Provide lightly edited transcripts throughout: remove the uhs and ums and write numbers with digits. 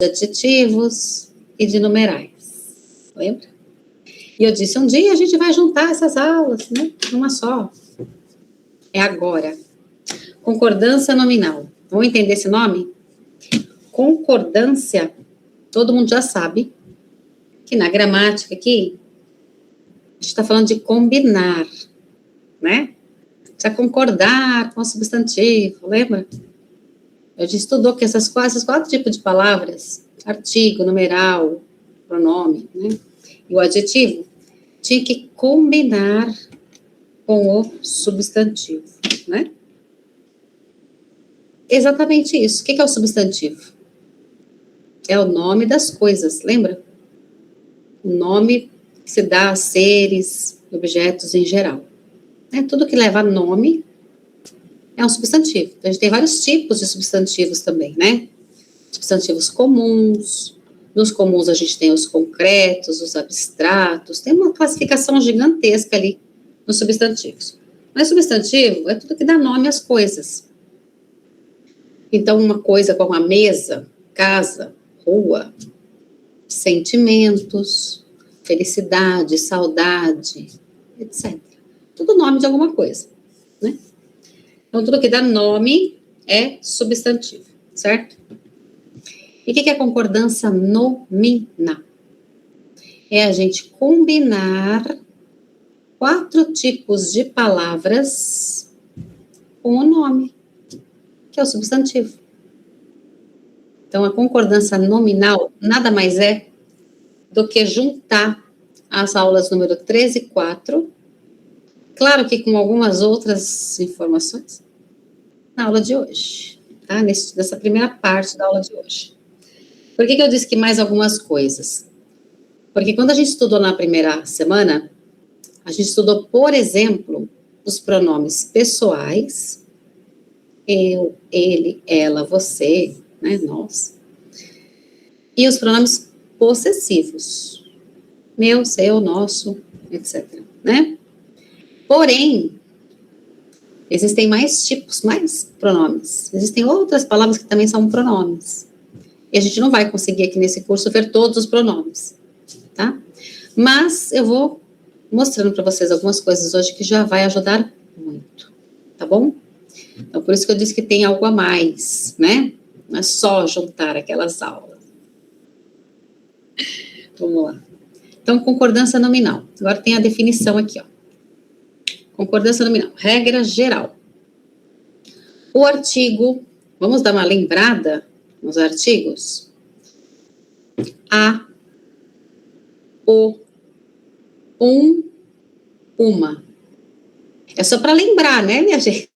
de adjetivos e de numerais. Lembra? E eu disse, um dia a gente vai juntar essas aulas, né? Numa só. É agora. Concordância nominal. Vamos entender esse nome? Concordância, todo mundo já sabe que na gramática aqui, a gente está falando de combinar, né? Precisa concordar com o substantivo, lembra? A gente estudou que esses quatro tipos de palavras, artigo, numeral, pronome, né? E o adjetivo, tinha que combinar com o substantivo, né? Exatamente isso. O que é o substantivo? É o nome das coisas, lembra? O nome que se dá a seres, objetos em geral. Tudo que leva nome é um substantivo. Então, a gente tem vários tipos de substantivos também, né? Substantivos comuns. Nos comuns, a gente tem os concretos, os abstratos. Tem uma classificação gigantesca ali nos substantivos. Mas substantivo é tudo que dá nome às coisas. Então, uma coisa como a mesa, casa, rua, sentimentos, felicidade, saudade, etc. Tudo nome de alguma coisa, né? Então, tudo que dá nome é substantivo, certo? E o que é concordância nominal? É a gente combinar 4 tipos de palavras com o nome, que é o substantivo. Então, a concordância nominal nada mais é do que juntar as aulas número 3 e 4, claro que com algumas outras informações, na aula de hoje, tá? Nessa primeira parte da aula de hoje. Por que eu disse que mais algumas coisas? Porque quando a gente estudou na primeira semana, a gente estudou, por exemplo, os pronomes pessoais, eu, ele, ela, você, né, nós, e os pronomes possessivos, meu, seu, nosso, etc., né? Porém, existem mais tipos, mais pronomes. Existem outras palavras que também são pronomes. E a gente não vai conseguir aqui nesse curso ver todos os pronomes, tá? Mas eu vou mostrando para vocês algumas coisas hoje que já vai ajudar muito, tá bom? Então, por isso que eu disse que tem algo a mais, né? Não é só juntar aquelas aulas. Vamos lá. Então, concordância nominal. Agora tem a definição aqui, ó. Concordância nominal. Regra geral. O artigo, vamos dar uma lembrada nos artigos? A, o, uma. É só para lembrar, né, minha gente?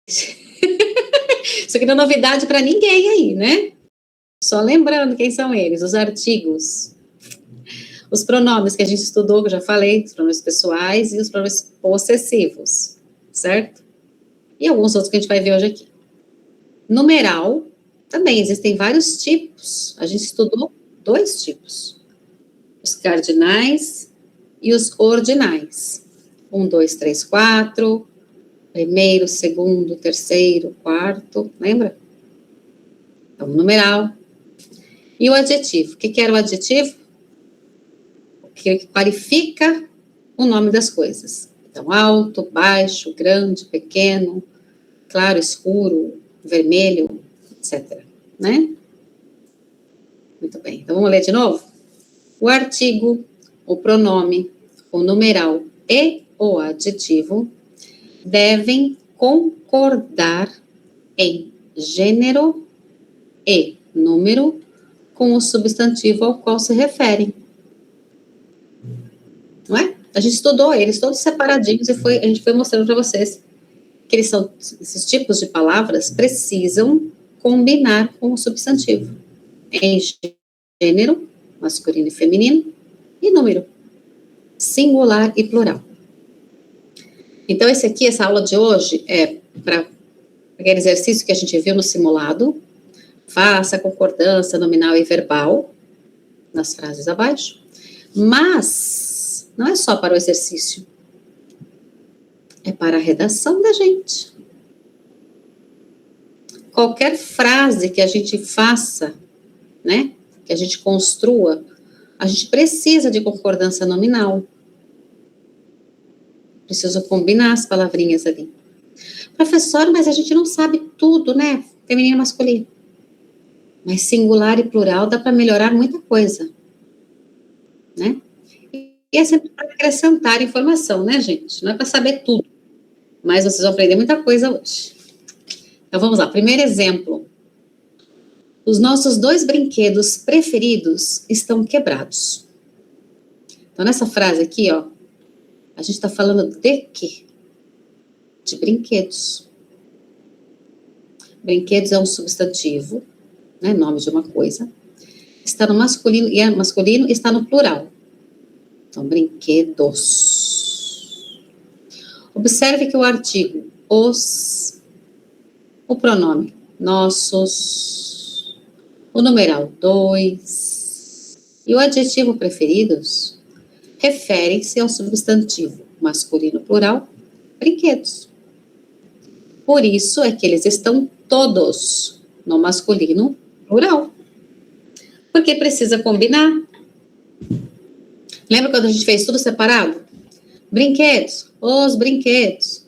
Isso aqui não é novidade para ninguém aí, né? Só lembrando quem são eles, os artigos. Os pronomes que a gente estudou, que eu já falei, os pronomes pessoais e os pronomes possessivos, certo? E alguns outros que a gente vai ver hoje aqui. Numeral, também existem vários tipos. A gente estudou 2 tipos. Os cardinais e os ordinais. 1, 2, 3, 4, primeiro, segundo, terceiro, quarto, lembra? Então, numeral. E o adjetivo. O que era o adjetivo? O que qualifica o nome das coisas. Então, alto, baixo, grande, pequeno, claro, escuro, vermelho, etc. Né? Muito bem. Então, vamos ler de novo? O artigo, o pronome, o numeral e o adjetivo devem concordar em gênero e número com o substantivo ao qual se referem. Não é? A gente estudou eles todos separadinhos e a gente foi mostrando para vocês que esses tipos de palavras precisam combinar com o substantivo em gênero, masculino e feminino, e número, singular e plural. Então, essa aula de hoje é para aquele exercício que a gente viu no simulado. Faça a concordância nominal e verbal nas frases abaixo. Mas não é só para o exercício. É para a redação da gente. Qualquer frase que a gente faça, né, que a gente construa, a gente precisa de concordância nominal. Preciso combinar as palavrinhas ali. Professor, mas a gente não sabe tudo, né? Feminino e masculino. Mas singular e plural dá para melhorar muita coisa, né? E é sempre para acrescentar informação, né, gente? Não é para saber tudo. Mas vocês vão aprender muita coisa hoje. Então, vamos lá. Primeiro exemplo. Os nossos 2 brinquedos preferidos estão quebrados. Então, nessa frase aqui, ó, a gente está falando de quê? De brinquedos. Brinquedos é um substantivo, né, nome de uma coisa. Está no masculino, e é masculino está no plural. Então, brinquedos. Observe que o artigo, os, o pronome, nossos, o numeral 2 e o adjetivo preferidos referem-se ao substantivo masculino plural, brinquedos. Por isso é que eles estão todos no masculino plural. Porque precisa combinar. Lembra quando a gente fez tudo separado? Brinquedos, os brinquedos.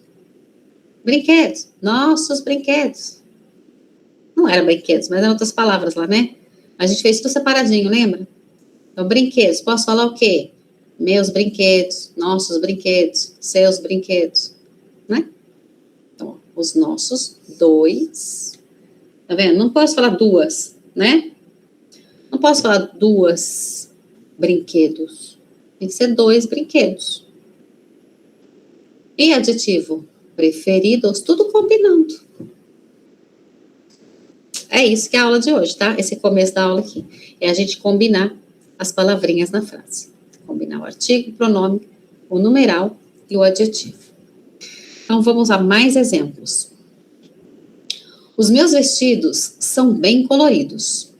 Brinquedos, nossos brinquedos. Não eram brinquedos, mas eram outras palavras lá, né? A gente fez tudo separadinho, lembra? Então, brinquedos, posso falar o quê? Meus brinquedos, nossos brinquedos, seus brinquedos, né? Então, os nossos 2. Tá vendo? Não posso falar 2, né? Não posso falar 2 brinquedos. Tem que ser 2 brinquedos. E adjetivo? Preferidos, tudo combinando. É isso que é a aula de hoje, tá? Esse começo da aula aqui. É a gente combinar as palavrinhas na frase. Combinar o artigo, o pronome, o numeral e o adjetivo. Então, vamos a mais exemplos. Os meus vestidos são bem coloridos.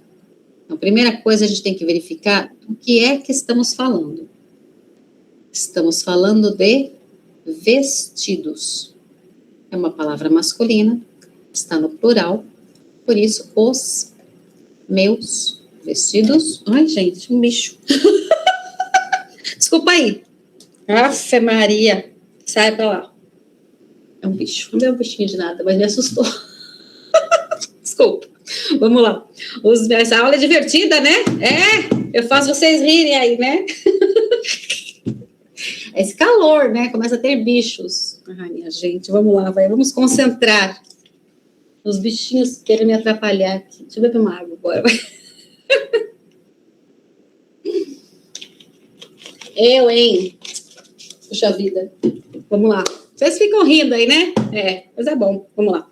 Então, a primeira coisa a gente tem que verificar o que é que estamos falando. Estamos falando de vestidos. É uma palavra masculina, está no plural, por isso, os meus vestidos. Ai, gente, um bicho. Desculpa aí. Afe Maria, sai pra lá. É um bicho, não é um bichinho de nada, mas me assustou. Desculpa. Vamos lá. Essa aula é divertida, né? É, eu faço vocês rirem aí, né? Esse calor, né? Começa a ter bichos. Ai, minha gente, vamos lá, vamos concentrar. Os bichinhos querem me atrapalhar aqui. Deixa eu beber uma água agora. Eu, hein? Puxa vida. Vamos lá. Vocês ficam rindo aí, né? É, mas é bom. Vamos lá.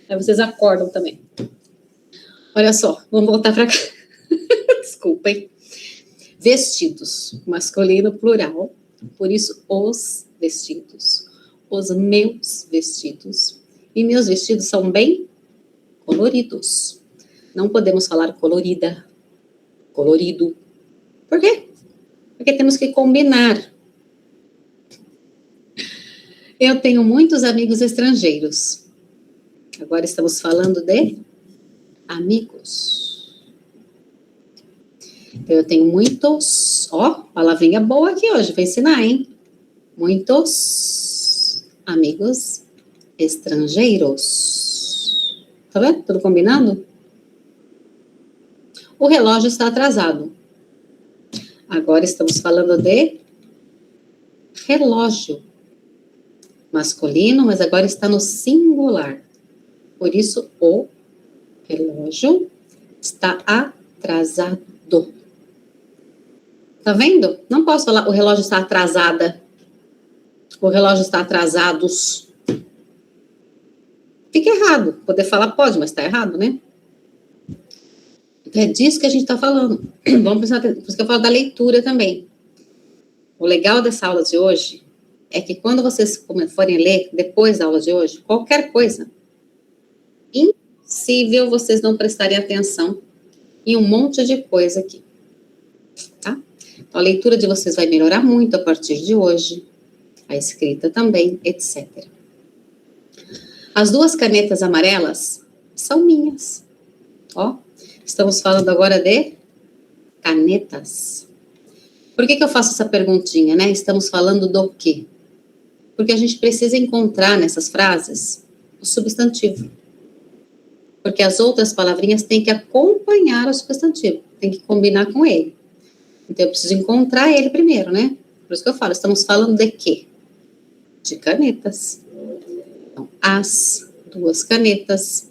Aí vocês acordam também. Olha só, vamos voltar para cá. Desculpem. Vestidos, masculino plural. Por isso, os vestidos. Os meus vestidos. E meus vestidos são bem coloridos. Não podemos falar colorida, colorido. Por quê? Porque temos que combinar. Eu tenho muitos amigos estrangeiros. Agora estamos falando de amigos. Eu tenho muitos, ó, palavrinha boa aqui hoje, vou ensinar, hein? Muitos amigos estrangeiros. Tá vendo? Tudo combinado? O relógio está atrasado. Agora estamos falando de relógio. Masculino, mas agora está no singular. Por isso, o relógio está atrasado. Tá vendo? Não posso falar o relógio está atrasada. O relógio está atrasados. Fica errado. Poder falar pode, mas está errado, né? É disso que a gente está falando. Vamos pensar, por isso que eu falo da leitura também. O legal dessa aula de hoje é que quando vocês forem ler, depois da aula de hoje, qualquer coisa, impossível vocês não prestarem atenção em um monte de coisa aqui, tá? Então, a leitura de vocês vai melhorar muito a partir de hoje, a escrita também, etc. As 2 canetas amarelas são minhas, ó. Estamos falando agora de canetas. Por que eu faço essa perguntinha, né? Estamos falando do quê? Porque a gente precisa encontrar nessas frases o substantivo. Porque as outras palavrinhas têm que acompanhar o substantivo, tem que combinar com ele. Então, eu preciso encontrar ele primeiro, né? Por isso que eu falo, estamos falando de quê? De canetas. Então, as 2 canetas,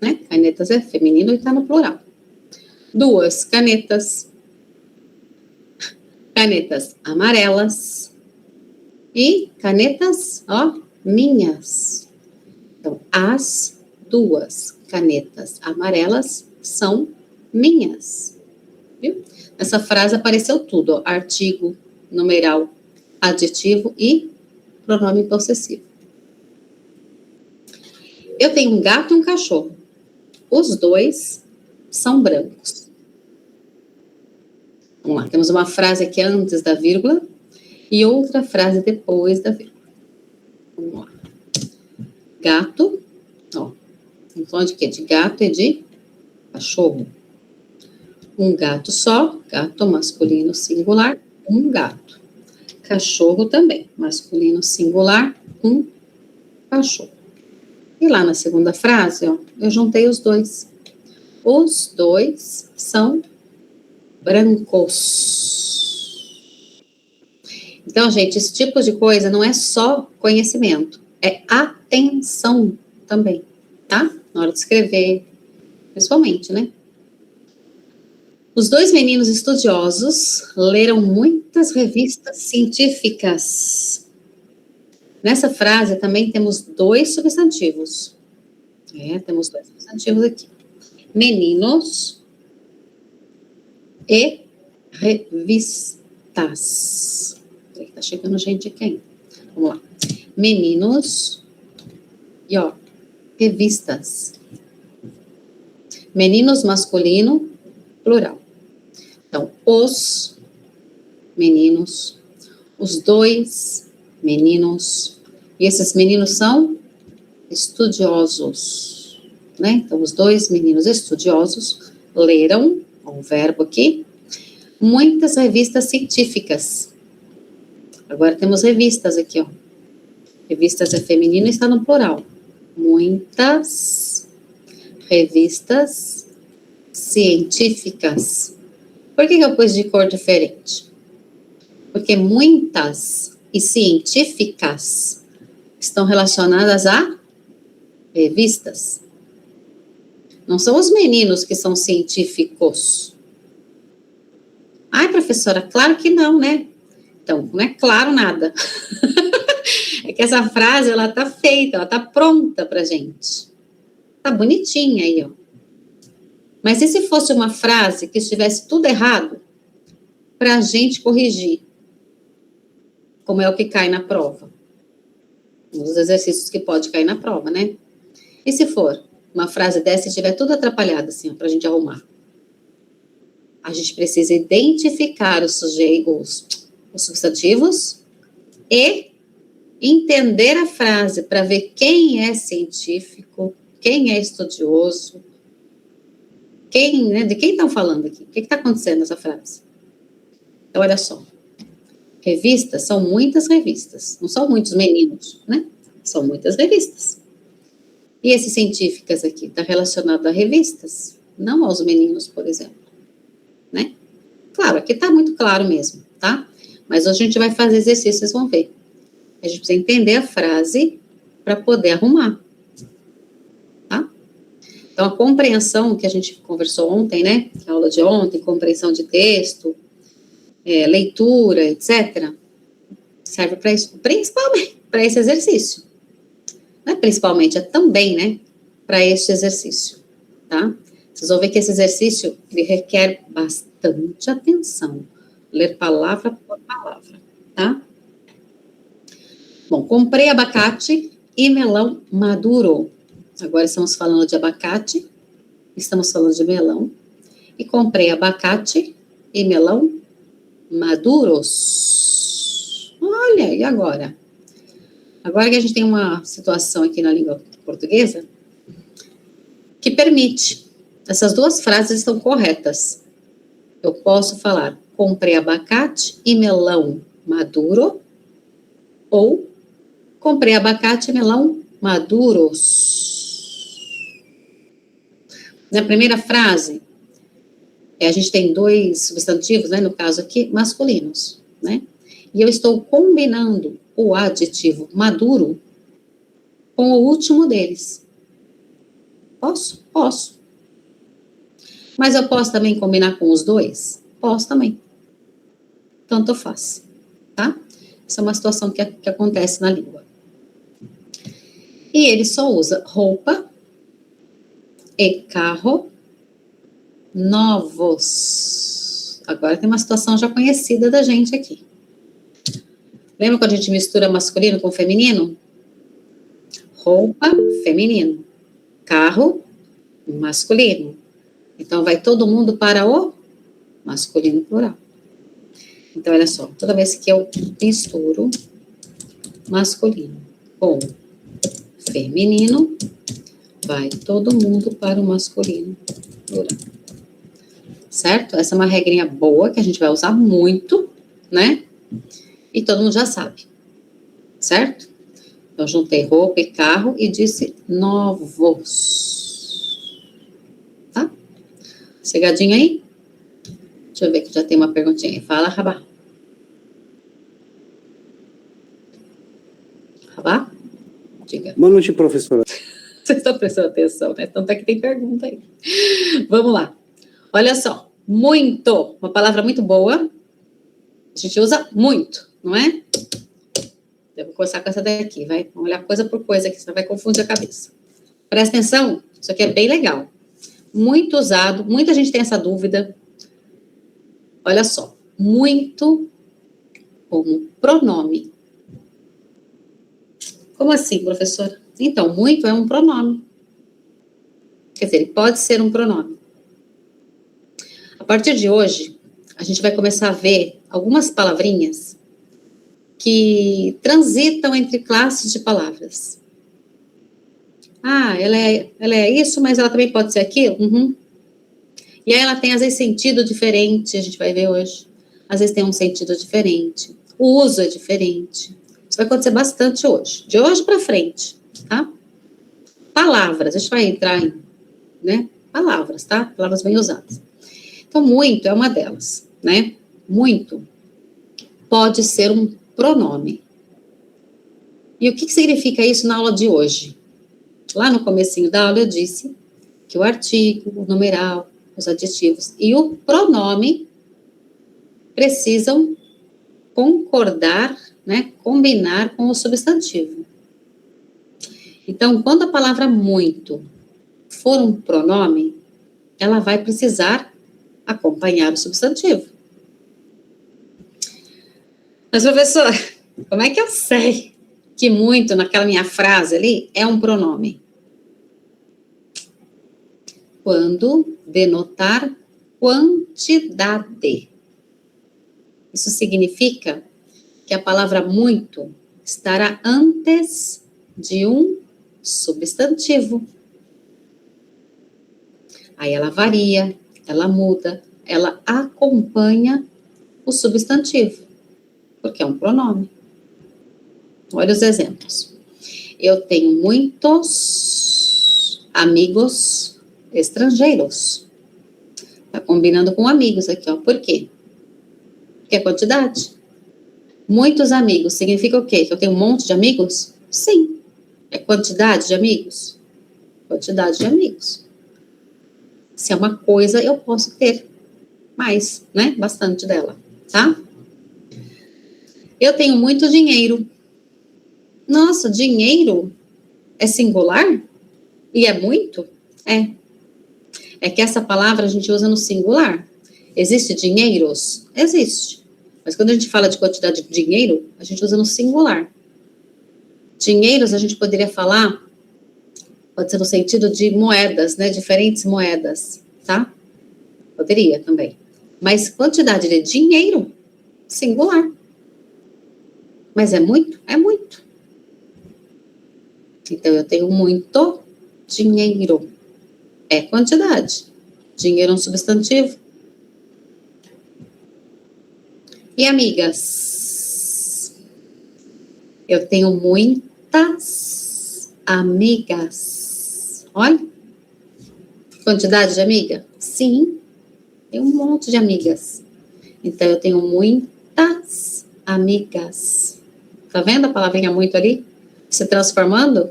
né? Canetas é feminino e está no plural. 2 canetas. Canetas amarelas. E canetas, ó, minhas. Então, as 2 canetas amarelas são minhas. Viu? Nessa frase apareceu tudo, ó, artigo, numeral, adjetivo e pronome possessivo. Eu tenho um gato e um cachorro. Os 2 são brancos. Vamos lá, temos uma frase aqui antes da vírgula e outra frase depois da vírgula. Vamos lá. Gato, ó, então de quê? De gato e de cachorro. Um gato só, gato masculino singular, um gato. Cachorro também, masculino singular, um cachorro. E lá na segunda frase, ó, eu juntei os 2. Os 2 são brancos. Então, gente, esse tipo de coisa não é só conhecimento, é atenção também, tá? Na hora de escrever, principalmente, né? Os 2 meninos estudiosos leram muitas revistas científicas. Nessa frase também temos 2 substantivos. Temos 2 substantivos aqui. Meninos e revistas. Peraí, tá chegando gente aqui ainda. Vamos lá. Meninos e, ó, revistas. Meninos masculino, plural. Então, os meninos, os 2 meninos, e esses meninos são estudiosos, né? Então, os 2 meninos estudiosos leram, ó, o verbo aqui, muitas revistas científicas. Agora temos revistas aqui, ó. Revistas é feminino e está no plural. Muitas revistas científicas. Por que eu pus de cor diferente? Porque muitas e científicas estão relacionadas a revistas. Não são os meninos que são científicos. Ai, professora, claro que não, né? Então, não é claro nada. É que essa frase, ela tá feita, ela tá pronta pra gente. Tá bonitinha aí, ó. Mas e se fosse uma frase que estivesse tudo errado, pra gente corrigir? Como é o que cai na prova. Os exercícios que pode cair na prova, né? E se for uma frase dessa e estiver tudo atrapalhado, assim, ó, pra gente arrumar? A gente precisa identificar os substantivos e entender a frase para ver quem é científico, quem é estudioso, quem, né, de quem estão falando aqui, o que está acontecendo nessa frase. Então, olha só, revistas são muitas revistas, não são muitos meninos, né? São muitas revistas. E esses científicas aqui, está relacionado a revistas, não aos meninos, por exemplo, né? Claro, aqui está muito claro mesmo, tá? Mas hoje a gente vai fazer exercícios, vocês vão ver. A gente precisa entender a frase para poder arrumar, tá? Então, a compreensão que a gente conversou ontem, né? A aula de ontem, compreensão de texto, leitura, etc., serve para isso, principalmente para esse exercício. Não é principalmente, é também, né? Para este exercício, tá? Vocês vão ver que esse exercício, ele requer bastante atenção. Ler palavra por palavra, tá? Bom, comprei abacate e melão maduro. Agora estamos falando de abacate, estamos falando de melão. E comprei abacate e melão maduros. Olha, e agora? Agora que a gente tem uma situação aqui na língua portuguesa que permite. Essas duas frases estão corretas. Eu posso falar, comprei abacate e melão maduro, ou comprei abacate e melão maduros. Na primeira frase, a gente tem dois substantivos, né, no caso aqui, masculinos, né? E eu estou combinando o adjetivo maduro com o último deles. Posso? Posso. Mas eu posso também combinar com os dois? Posso também. Tanto faz, tá? Essa é uma situação que acontece na língua. E ele só usa roupa e carro novos. Agora tem uma situação já conhecida da gente aqui. Lembra quando a gente mistura masculino com feminino? Roupa, feminino. Carro, masculino. Então, vai todo mundo para o masculino plural. Então, olha só. Toda vez que eu misturo masculino com feminino, vai todo mundo para o masculino plural. Certo? Essa é uma regrinha boa que a gente vai usar muito, né? E todo mundo já sabe. Certo? Então, juntei roupa e carro e disse novos. Tá? Chegadinho aí? Deixa eu ver que já tem uma perguntinha aí. Fala, Rabá. Rabá? Diga. Boa noite, professora. Vocês estão prestando atenção, né? Então, tá que tem pergunta aí. Vamos lá. Olha só. Muito. Uma palavra muito boa. A gente usa muito, não é? Eu vou começar com essa daqui, vai. Vamos olhar coisa por coisa aqui, senão vai confundir a cabeça. Presta atenção, isso aqui é bem legal. Muito usado, muita gente tem essa dúvida. Olha só, muito como pronome. Como assim, professora? Então, muito é um pronome. Quer dizer, ele pode ser um pronome. A partir de hoje, a gente vai começar a ver algumas palavrinhas que transitam entre classes de palavras. Ah, ela é isso, mas ela também pode ser aquilo? Uhum. E aí ela tem, às vezes, sentido diferente, a gente vai ver hoje. Às vezes tem um sentido diferente. O uso é diferente. Isso vai acontecer bastante hoje. De hoje para frente, tá? Palavras, a gente vai entrar em, né? Palavras, tá? Palavras bem usadas. Então, muito é uma delas, né? Muito pode ser um pronome. E o que significa isso na aula de hoje? Lá no comecinho da aula eu disse que o artigo, o numeral, os adjetivos e o pronome precisam concordar, né, combinar com o substantivo. Então, quando a palavra muito for um pronome, ela vai precisar acompanhar o substantivo. Mas, professor, como é que eu sei que muito, naquela minha frase ali, é um pronome? Quando denotar quantidade. Isso significa que a palavra muito estará antes de um substantivo. Aí ela varia, ela muda, ela acompanha o substantivo, porque é um pronome. Olha os exemplos. Eu tenho muitos amigos estrangeiros. Tá combinando com amigos aqui, ó. Por quê? Porque é quantidade. Muitos amigos significa o quê? Que eu tenho um monte de amigos? Sim. É quantidade de amigos? Quantidade de amigos. Se é uma coisa, eu posso ter mais, né? Bastante dela, tá? Eu tenho muito dinheiro. Nossa, dinheiro é singular? E é muito? É. É que essa palavra a gente usa no singular. Existe dinheiros? Existe. Mas quando a gente fala de quantidade de dinheiro, a gente usa no singular. Dinheiros a gente poderia falar, pode ser no sentido de moedas, né? Diferentes moedas, tá? Poderia também. Mas quantidade de dinheiro, singular. Mas é muito? É muito. Então, eu tenho muito dinheiro. É quantidade. Dinheiro é um substantivo. E amigas? Eu tenho muitas amigas. Olha, quantidade de amiga? Sim, tenho um monte de amigas. Então, eu tenho muitas amigas. Tá vendo a palavrinha muito ali? Se transformando?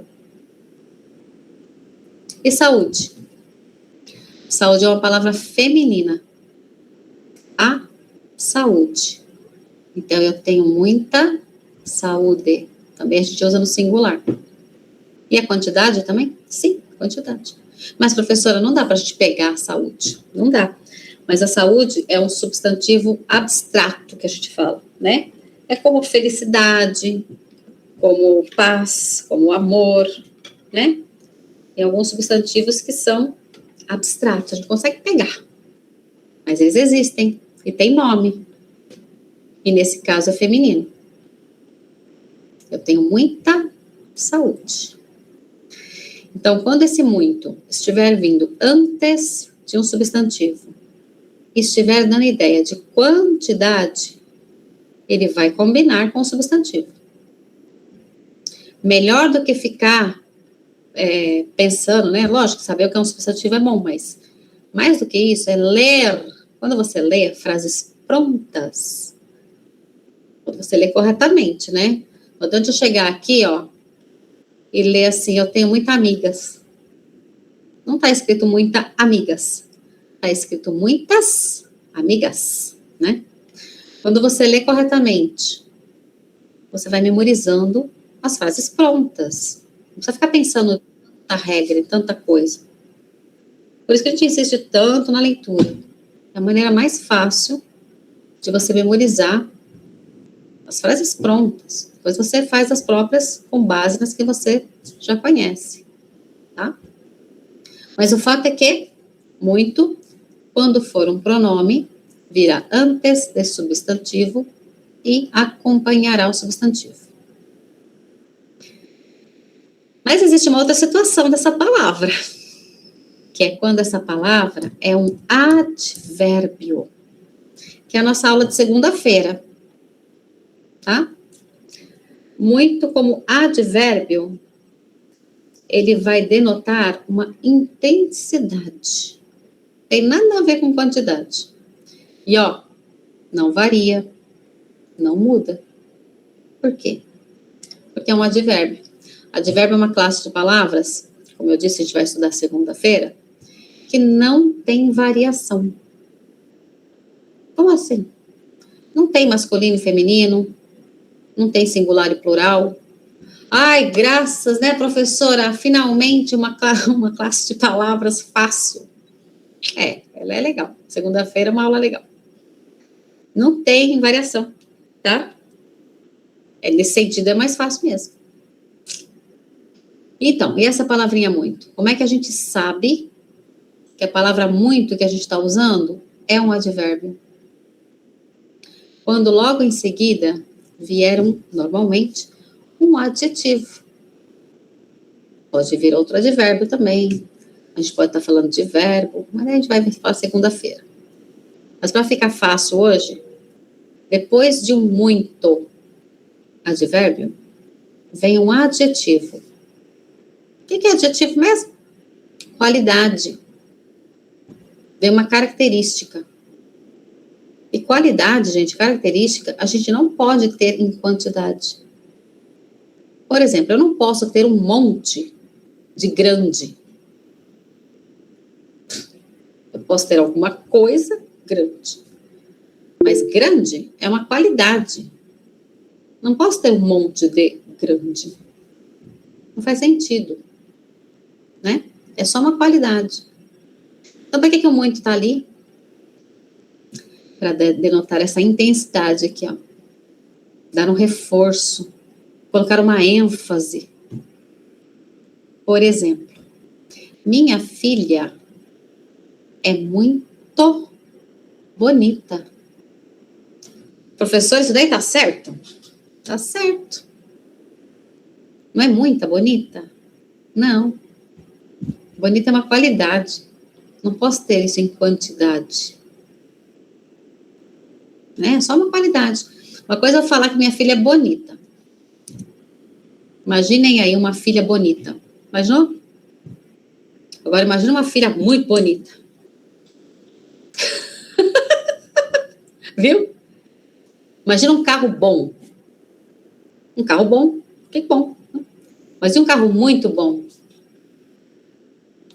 E saúde? Saúde é uma palavra feminina. A saúde. Então, eu tenho muita saúde. Também a gente usa no singular. E a quantidade também? Sim, quantidade. Mas, professora, não dá para a gente pegar a saúde. Não dá. Mas a saúde é um substantivo abstrato que a gente fala, né? É como felicidade, como paz, como amor, né? Tem alguns substantivos que são abstratos, a gente consegue pegar. Mas eles existem e tem nome. E nesse caso é feminino. Eu tenho muita saúde. Então, quando esse muito estiver vindo antes de um substantivo e estiver dando ideia de quantidade, ele vai combinar com o substantivo. Melhor do que ficar pensando, né? Lógico, saber o que é um substantivo é bom, mas mais do que isso é ler. Quando você lê frases prontas, quando você lê corretamente, né? Não adianta eu chegar aqui, ó, e ler assim, eu tenho muitas amigas. Não está escrito muitas amigas. Está escrito muitas amigas, né? Quando você lê corretamente, você vai memorizando as frases prontas. Não precisa ficar pensando em tanta regra, em tanta coisa. Por isso que a gente insiste tanto na leitura. É a maneira mais fácil de você memorizar as frases prontas. Depois você faz as próprias com base nas que você já conhece, tá? Mas o fato é que muito, quando for um pronome, virá antes de substantivo e acompanhará o substantivo. Mas existe uma outra situação dessa palavra, que é quando essa palavra é um advérbio, que é a nossa aula de segunda-feira, tá? Muito como advérbio, ele vai denotar uma intensidade. Tem nada a ver com quantidade. E ó, não varia, não muda. Por quê? Porque é um advérbio. Advérbio é uma classe de palavras, como eu disse, a gente vai estudar segunda-feira, que não tem variação. Como assim? Não tem masculino e feminino, não tem singular e plural. Ai, graças, né, professora? Finalmente uma classe de palavras fácil. Ela é legal. Segunda-feira é uma aula legal. Não tem variação, tá? Nesse sentido é mais fácil mesmo. Então, e essa palavrinha muito? Como é que a gente sabe que a palavra muito que a gente está usando é um advérbio? Quando logo em seguida vieram, normalmente, um adjetivo. Pode vir outro advérbio também. A gente pode estar falando de verbo, mas a gente vai falar segunda-feira. Mas para ficar fácil hoje, depois de um muito advérbio, vem um adjetivo. O que é adjetivo mesmo? Qualidade. Vem uma característica. E qualidade, gente, característica, a gente não pode ter em quantidade. Por exemplo, eu não posso ter um monte de grande. Eu posso ter alguma coisa grande. Mas grande é uma qualidade. Não posso ter um monte de grande. Não faz sentido. Né? É só uma qualidade. Então, para que o muito está ali? Para denotar essa intensidade aqui, ó. Dar um reforço. Colocar uma ênfase. Por exemplo, minha filha é muito bonita. Professor, isso daí tá certo? Tá certo. Não é muita bonita? Não. Bonita é uma qualidade. Não posso ter isso em quantidade. né? É só uma qualidade. Uma coisa é eu falar que minha filha é bonita. Imaginem aí uma filha bonita. Imaginou? Agora imagina uma filha muito bonita. Viu? Imagina um carro bom. Um carro bom, que bom. Mas e um carro muito bom?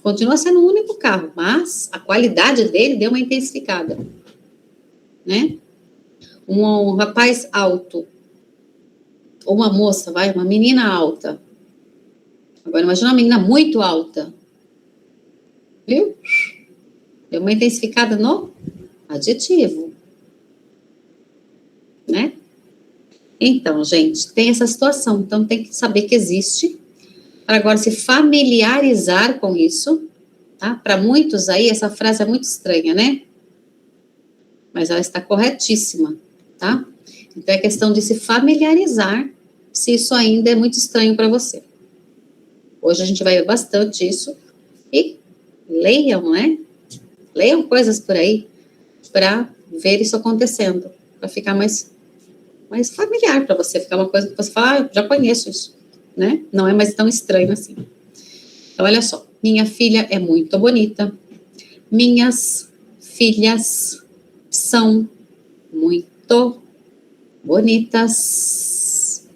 Continua sendo um único carro, mas a qualidade dele deu uma intensificada, né? Um rapaz alto, ou uma moça, uma menina alta. Agora imagina uma menina muito alta, viu? Deu uma intensificada no adjetivo, né? Então, gente, tem essa situação, então tem que saber que existe, para agora se familiarizar com isso, tá? Para muitos aí, essa frase é muito estranha, né? Mas ela está corretíssima, tá? Então é questão de se familiarizar se isso ainda é muito estranho para você. Hoje a gente vai ver bastante isso e leiam, né? Leiam coisas por aí para ver isso acontecendo, para ficar mais familiar para você, ficar uma coisa que você fala, já conheço isso, né? Não é mais tão estranho assim. Então, olha só, minha filha é muito bonita, minhas filhas são muito bonitas,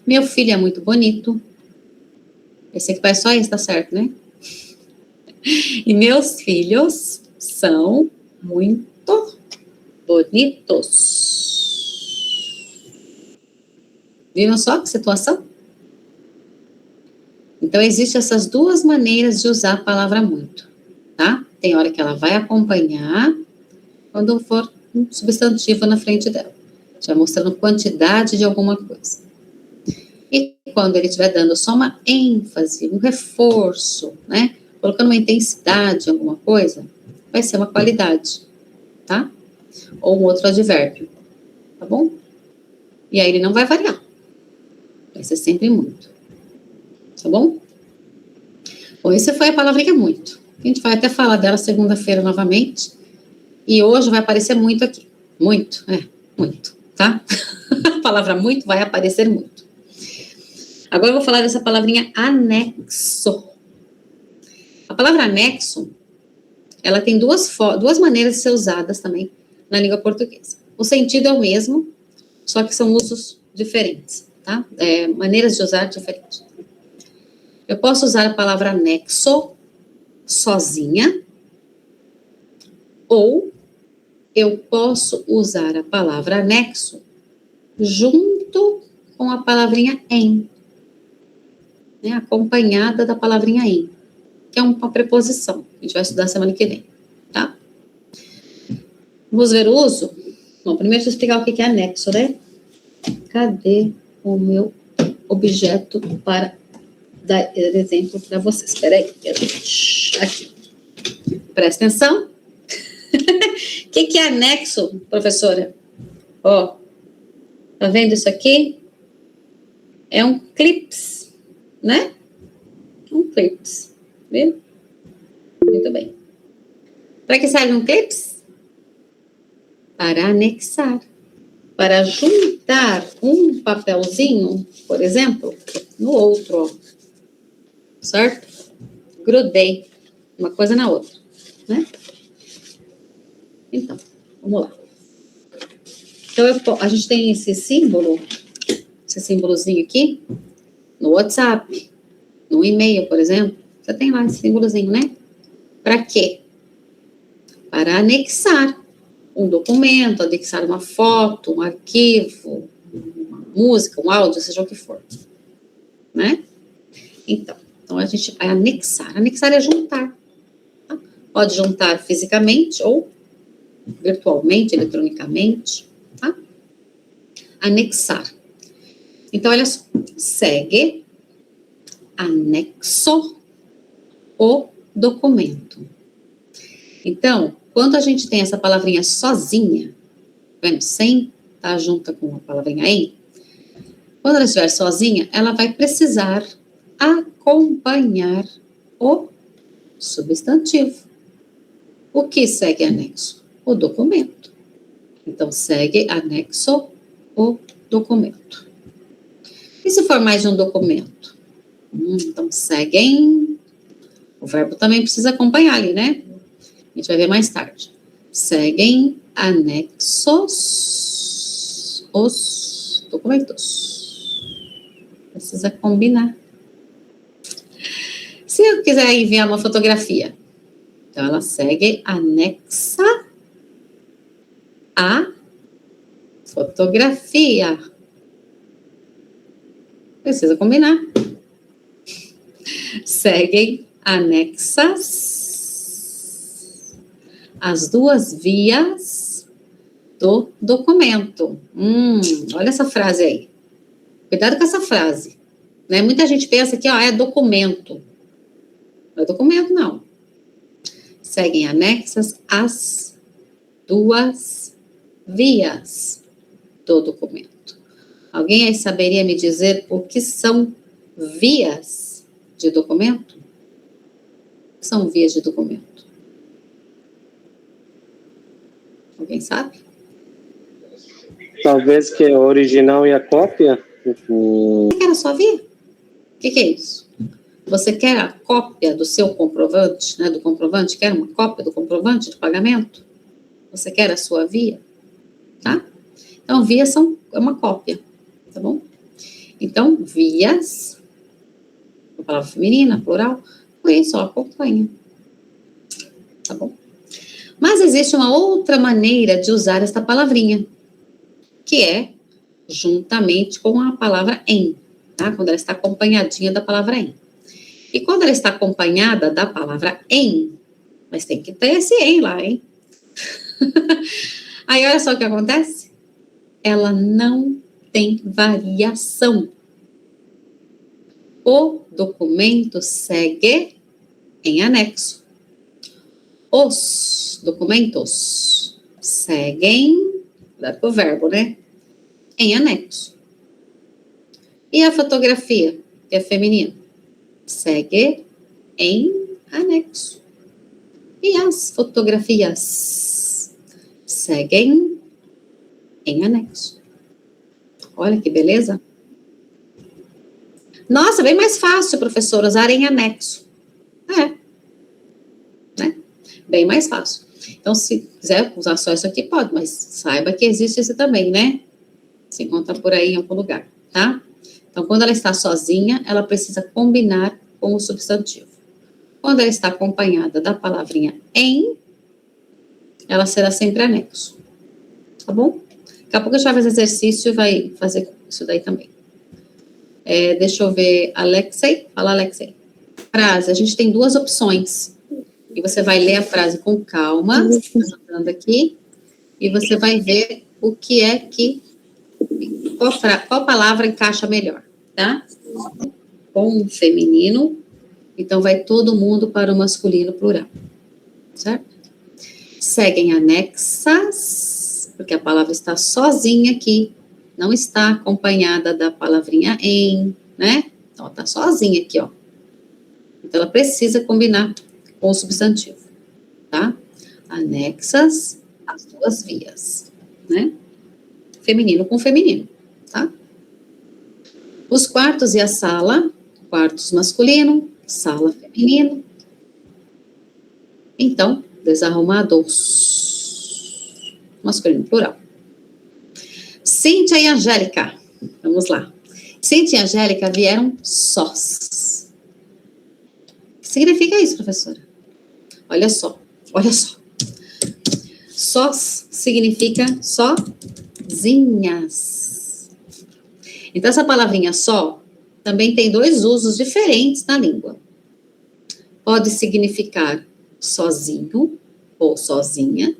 meu filho é muito bonito, esse aqui vai só esse, tá certo, né? E meus filhos são muito bonitos. Viram só que situação? Então, existem essas duas maneiras de usar a palavra muito, tá? Tem hora que ela vai acompanhar quando for um substantivo na frente dela, já mostrando quantidade de alguma coisa. E quando ele estiver dando só uma ênfase, um reforço, né? Colocando uma intensidade em alguma coisa, vai ser uma qualidade, tá? Ou um outro advérbio, tá bom? E aí ele não vai variar. Vai ser sempre muito. Tá bom? Bom, essa foi a palavrinha muito. A gente vai até falar dela segunda-feira novamente. E hoje vai aparecer muito aqui. Muito, muito, tá? A palavra muito vai aparecer muito. Agora eu vou falar dessa palavrinha anexo. A palavra anexo, ela tem duas maneiras de ser usadas também na língua portuguesa. O sentido é o mesmo, só que são usos diferentes, tá? Maneiras de usar diferentes. Eu posso usar a palavra anexo sozinha, ou eu posso usar a palavra anexo junto com a palavrinha em, né, acompanhada da palavrinha em, que é uma preposição. A gente vai estudar semana que vem, tá? Vamos ver o uso? Bom, primeiro deixa eu explicar o que é anexo, né? Cadê o meu objeto para dar exemplo para vocês? Espera aí, aqui. Presta atenção. O que é anexo, professora? Ó, tá vendo isso aqui? É um clips, né? Um clips, viu? Muito bem. Para que serve um clips? Para anexar. Para juntar um papelzinho, por exemplo, no outro, ó. Certo? Grudei uma coisa na outra, né? Então, vamos lá. Então, a gente tem esse símbolozinho aqui, no WhatsApp, no e-mail, por exemplo. Você tem lá esse símbolozinho, né? Para quê? Para anexar um documento, anexar uma foto, um arquivo, uma música, um áudio, seja o que for, né? Então a gente vai anexar. Anexar é juntar. Tá? Pode juntar fisicamente ou virtualmente, eletronicamente, tá? Anexar. Então, olha só. Segue, anexo, o documento. Então, quando a gente tem essa palavrinha sozinha, vendo, sem estar junta com a palavrinha em, quando ela estiver sozinha, ela vai precisar acompanhar o substantivo. O que segue anexo? O documento. Então, segue anexo o documento. E se for mais de um documento? Então, seguem. O verbo também precisa acompanhar ali, né? A gente vai ver mais tarde. Seguem anexos os documentos. Precisa combinar. Se eu quiser enviar uma fotografia, então ela segue anexa a fotografia. Precisa combinar. Seguem anexas as duas vias do documento. Olha essa frase aí. Cuidado com essa frase. Né? Muita gente pensa que é documento. Não é documento, não. Seguem anexas as duas vias do documento. Alguém aí saberia me dizer o que são vias de documento? O que são vias de documento? Alguém sabe? Talvez que é o original e a cópia. Você quer a sua via? O que é isso? Você quer a cópia do seu comprovante, né, do comprovante? Quer uma cópia do comprovante de pagamento? Você quer a sua via? Tá? Então, vias é uma cópia, tá bom? Então, vias, a palavra feminina, plural, por isso, ó, acompanha. Tá bom? Mas existe uma outra maneira de usar esta palavrinha, que é juntamente com a palavra em, tá? Quando ela está acompanhadinha da palavra em. E quando ela está acompanhada da palavra em, mas tem que ter esse em lá, hein? Aí, olha só o que acontece. Ela não tem variação. O documento segue em anexo. Os documentos seguem, cuidado com o verbo, né? Em anexo. E a fotografia, que é feminino, segue em anexo. E as fotografias seguem em anexo. Olha que beleza. Nossa, bem mais fácil, professor, usar em anexo. Né? Bem mais fácil. Então, se quiser usar só isso aqui, pode, mas saiba que existe esse também, né? Se encontra por aí em algum lugar, tá? Então, quando ela está sozinha, ela precisa combinar com o substantivo. Quando ela está acompanhada da palavrinha em, ela será sempre anexo. Tá bom? Daqui a pouco a gente vai fazer exercício e vai fazer isso daí também. Deixa eu ver, Alexei. Fala, Alexei. Frase, a gente tem duas opções. E você vai ler a frase com calma, anotando aqui, e você vai ver o que é que, qual palavra encaixa melhor, tá? Com o feminino, então vai todo mundo para o masculino plural, certo? Seguem anexas, porque a palavra está sozinha aqui, não está acompanhada da palavrinha em, né? Então, está sozinha aqui, ó. Então, ela precisa combinar com o substantivo, tá? Anexas as duas vias, né? Feminino com feminino, tá? Os quartos e a sala, quartos masculino, sala feminino. Então, desarrumados, masculino plural. Cíntia e Angélica, vamos lá. Cíntia e Angélica vieram sós. O que significa isso, professora? Olha só. Sós significa sozinhas. Então, essa palavrinha só também tem dois usos diferentes na língua. Pode significar sozinho ou sozinha,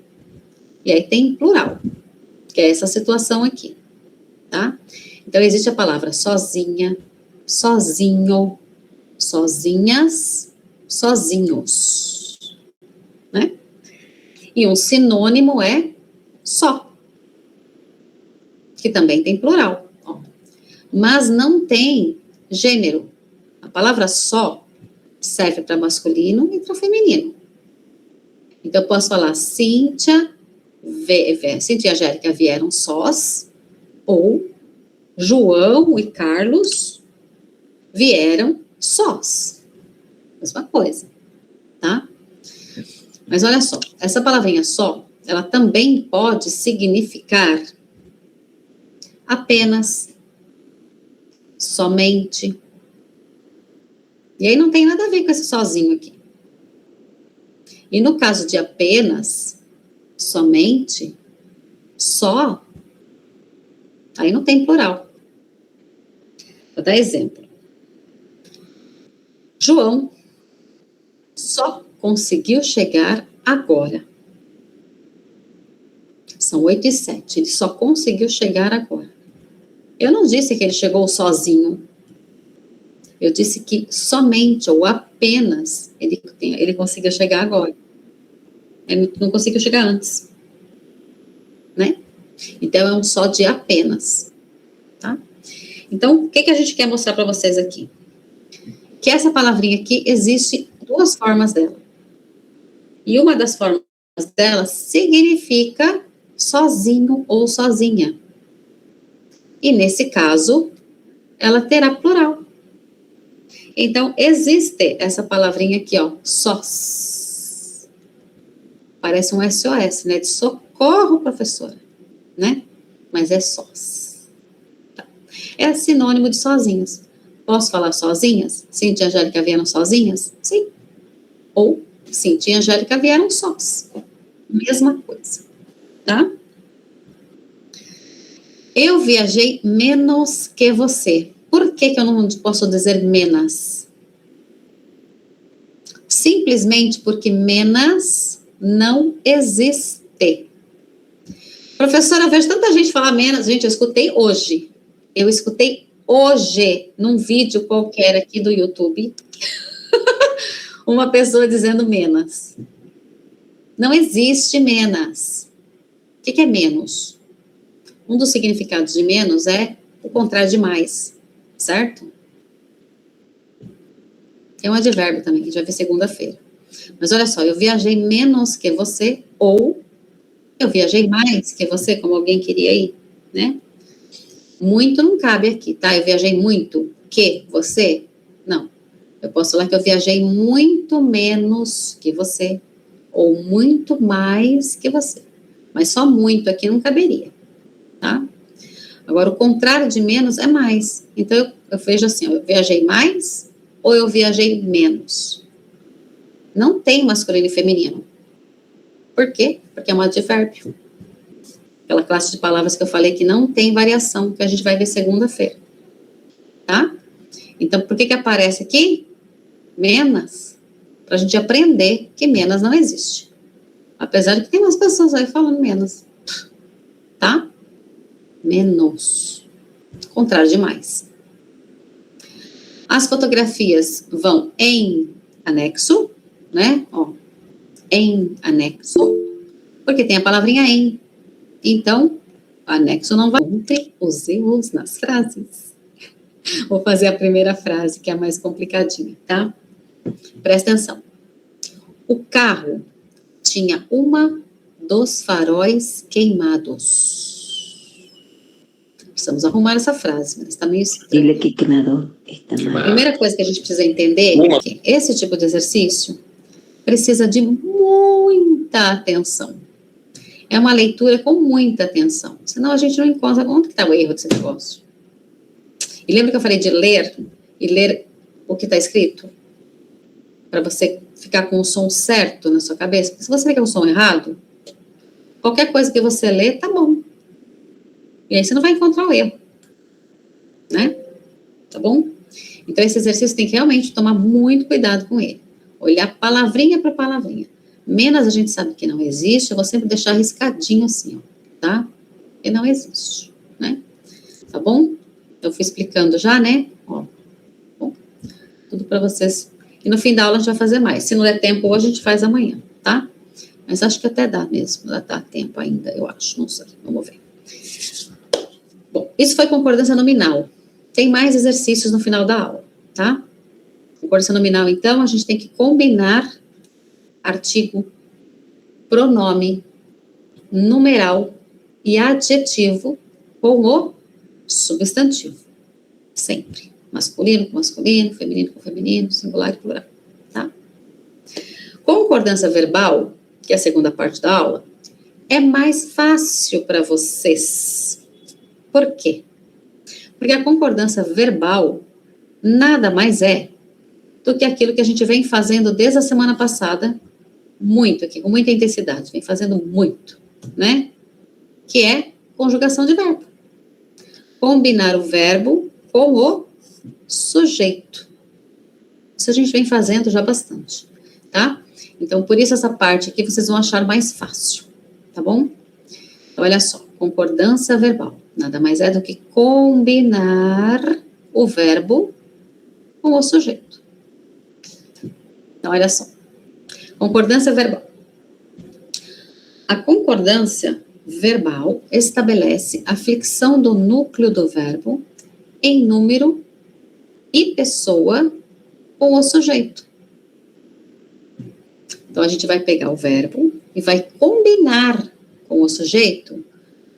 e aí tem plural, que é essa situação aqui, tá? Então, existe a palavra sozinha, sozinho, sozinhas, sozinhos, né? E um sinônimo é só, que também tem plural, ó. Mas não tem gênero. A palavra só serve para masculino e para feminino. Então, eu posso falar Cíntia Cintia e Angélica vieram sós, ou João e Carlos vieram sós. Mesma coisa, tá? Mas olha só, essa palavrinha só, ela também pode significar apenas, somente. E aí não tem nada a ver com esse sozinho aqui. E no caso de apenas, somente, só, aí não tem plural. Vou dar exemplo. João só conseguiu chegar agora. São 8h07. Ele só conseguiu chegar agora. Eu não disse que ele chegou sozinho. Eu disse que somente ou apenas ele conseguiu chegar agora. Ele não conseguiu chegar antes. Né? Então, é um só de apenas. Tá? Então, o que a gente quer mostrar para vocês aqui? Que essa palavrinha aqui, existe duas formas dela. E uma das formas dela significa sozinho ou sozinha. E nesse caso, ela terá plural. Então, existe essa palavrinha aqui, ó, sós. Parece um SOS, né? De socorro, professora, né? Mas é sós. Tá. É sinônimo de sozinhas. Posso falar sozinhas? Cintia e Angélica vieram sozinhas? Sim. Ou Cintia e Angélica vieram sós. Mesma coisa, tá? Eu viajei menos que você. Por que eu não posso dizer menos? Simplesmente porque menos não existe. Professora, eu vejo tanta gente falar menos. Gente, eu escutei hoje. Num vídeo qualquer aqui do YouTube, uma pessoa dizendo menos. Não existe menos. O que é menos? Um dos significados de menos é o contrário de mais, certo? É um advérbio também, que a gente vai ver segunda-feira. Mas olha só, eu viajei menos que você, ou eu viajei mais que você, como alguém queria ir, né? Muito não cabe aqui, tá? Eu viajei muito que você? Não. Eu posso falar que eu viajei muito menos que você, ou muito mais que você. Mas só muito aqui não caberia, tá? Agora, o contrário de menos é mais. Então, eu vejo assim, eu viajei mais ou eu viajei menos. Não tem masculino e feminino. Por quê? Porque é um advérbio. Aquela classe de palavras que eu falei que não tem variação, que a gente vai ver segunda-feira. Tá? Então, por que aparece aqui? Menos. Para a gente aprender que menos não existe. Apesar de que tem umas pessoas aí falando menos. Tá? Menos. Contrário de mais. As fotografias vão em anexo, né? Ó, em anexo, porque tem a palavrinha em. Então, anexo não vai ter os erros nas frases. Vou fazer a primeira frase, que é a mais complicadinha, tá? Presta atenção. O carro tinha uma dos faróis queimados. Precisamos arrumar essa frase, mas está meio estranho. Dile que quemador está mal. A primeira coisa que a gente precisa entender é que esse tipo de exercício precisa de muita atenção. É uma leitura com muita atenção. Senão a gente não encontra onde está o erro desse negócio. E lembra que eu falei de ler e ler o que está escrito? Para você ficar com o som certo na sua cabeça. Porque se você ficar com o som errado, qualquer coisa que você lê, tá bom. E aí você não vai encontrar o erro. Né? Tá bom? Então, esse exercício tem que realmente tomar muito cuidado com ele. Olhar palavrinha para palavrinha. Menos a gente sabe que não existe, eu vou sempre deixar riscadinho assim, ó, tá? Porque não existe, né? Tá bom? Eu fui explicando já, né? Ó, bom, tudo para vocês. E no fim da aula a gente vai fazer mais. Se não der tempo hoje, a gente faz amanhã, tá? Mas acho que até dá mesmo. Dá tempo ainda, eu acho. Não sei. Vamos ver. Bom, isso foi concordância nominal. Tem mais exercícios no final da aula, tá? Concordância nominal, então, a gente tem que combinar artigo, pronome numeral e adjetivo com o substantivo. Sempre. Masculino com masculino, feminino com feminino, singular e plural. Tá? Concordância verbal, que é a segunda parte da aula, é mais fácil para vocês. Por quê? Porque a concordância verbal nada mais é do que aquilo que a gente vem fazendo desde a semana passada, muito aqui, com muita intensidade, vem fazendo muito, né? Que é conjugação de verbo. Combinar o verbo com o sujeito. Isso a gente vem fazendo já bastante, tá? Então, por isso essa parte aqui vocês vão achar mais fácil, tá bom? Então, olha só, concordância verbal. Nada mais é do que combinar o verbo com o sujeito. Então, olha só. Concordância verbal. A concordância verbal estabelece a flexão do núcleo do verbo em número e pessoa com o sujeito. Então, a gente vai pegar o verbo e vai combinar com o sujeito,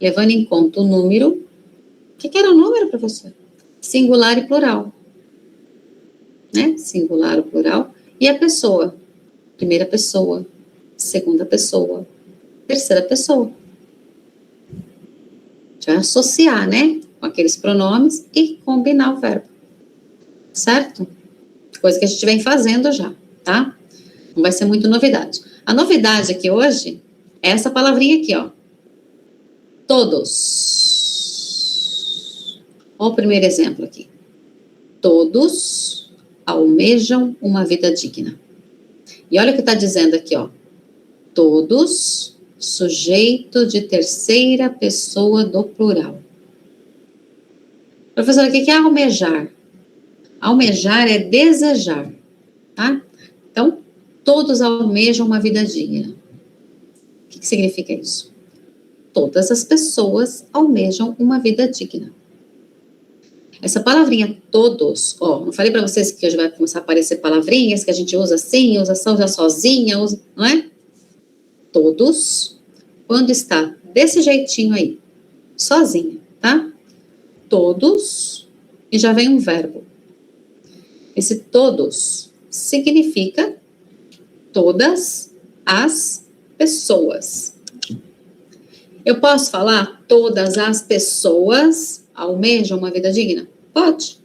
levando em conta o número. O que era o número, professor? Singular e plural. Né? Singular ou plural. E a pessoa. Primeira pessoa, segunda pessoa, terceira pessoa. A gente vai associar, né? Com aqueles pronomes e combinar o verbo. Certo? Coisa que a gente vem fazendo já, tá? Não vai ser muito novidade. A novidade aqui hoje é essa palavrinha aqui, ó. Todos. Olha o primeiro exemplo aqui. Todos almejam uma vida digna. E olha o que está dizendo aqui, ó. Todos, sujeito de terceira pessoa do plural. Professora, o que é almejar? Almejar é desejar, tá? Então, todos almejam uma vida digna. O que significa isso? Todas as pessoas almejam uma vida digna. Essa palavrinha todos, ó, não falei para vocês que hoje vai começar a aparecer palavrinhas que a gente usa assim, usa só, usa sozinha, usa, não é? Todos, quando está desse jeitinho aí, sozinha, tá? Todos, e já vem um verbo. Esse todos significa todas as pessoas. Eu posso falar todas as pessoas almejam uma vida digna? Pode.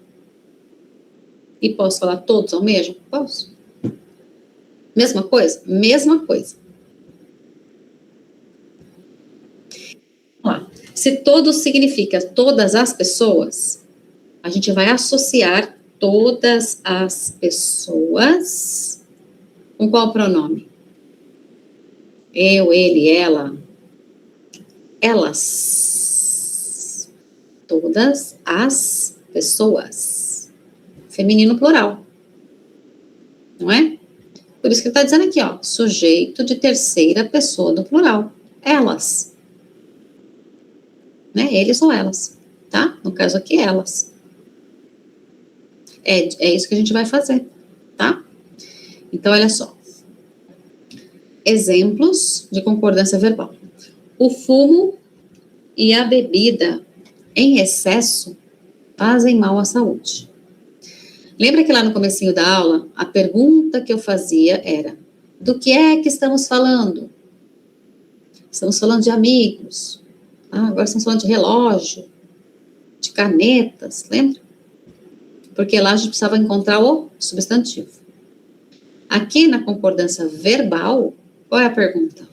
E posso falar todos almejam? Posso. Mesma coisa? Mesma coisa. Vamos lá. Se todos significa todas as pessoas, a gente vai associar todas as pessoas com qual pronome? Eu, ele, ela. Elas. Todas as pessoas. Feminino plural. Não é? Por isso que ele está dizendo aqui, ó. Sujeito de terceira pessoa do plural. Elas. Né? Eles ou elas. Tá? No caso aqui, elas. É isso que a gente vai fazer. Tá? Então, olha só. Exemplos de concordância verbal. O fumo e a bebida em excesso fazem mal à saúde. Lembra que lá no comecinho da aula, a pergunta que eu fazia era: do que é que estamos falando? Estamos falando de amigos. Agora estamos falando de relógio, de canetas, lembra? Porque lá a gente precisava encontrar o substantivo. Aqui na concordância verbal, qual é a pergunta?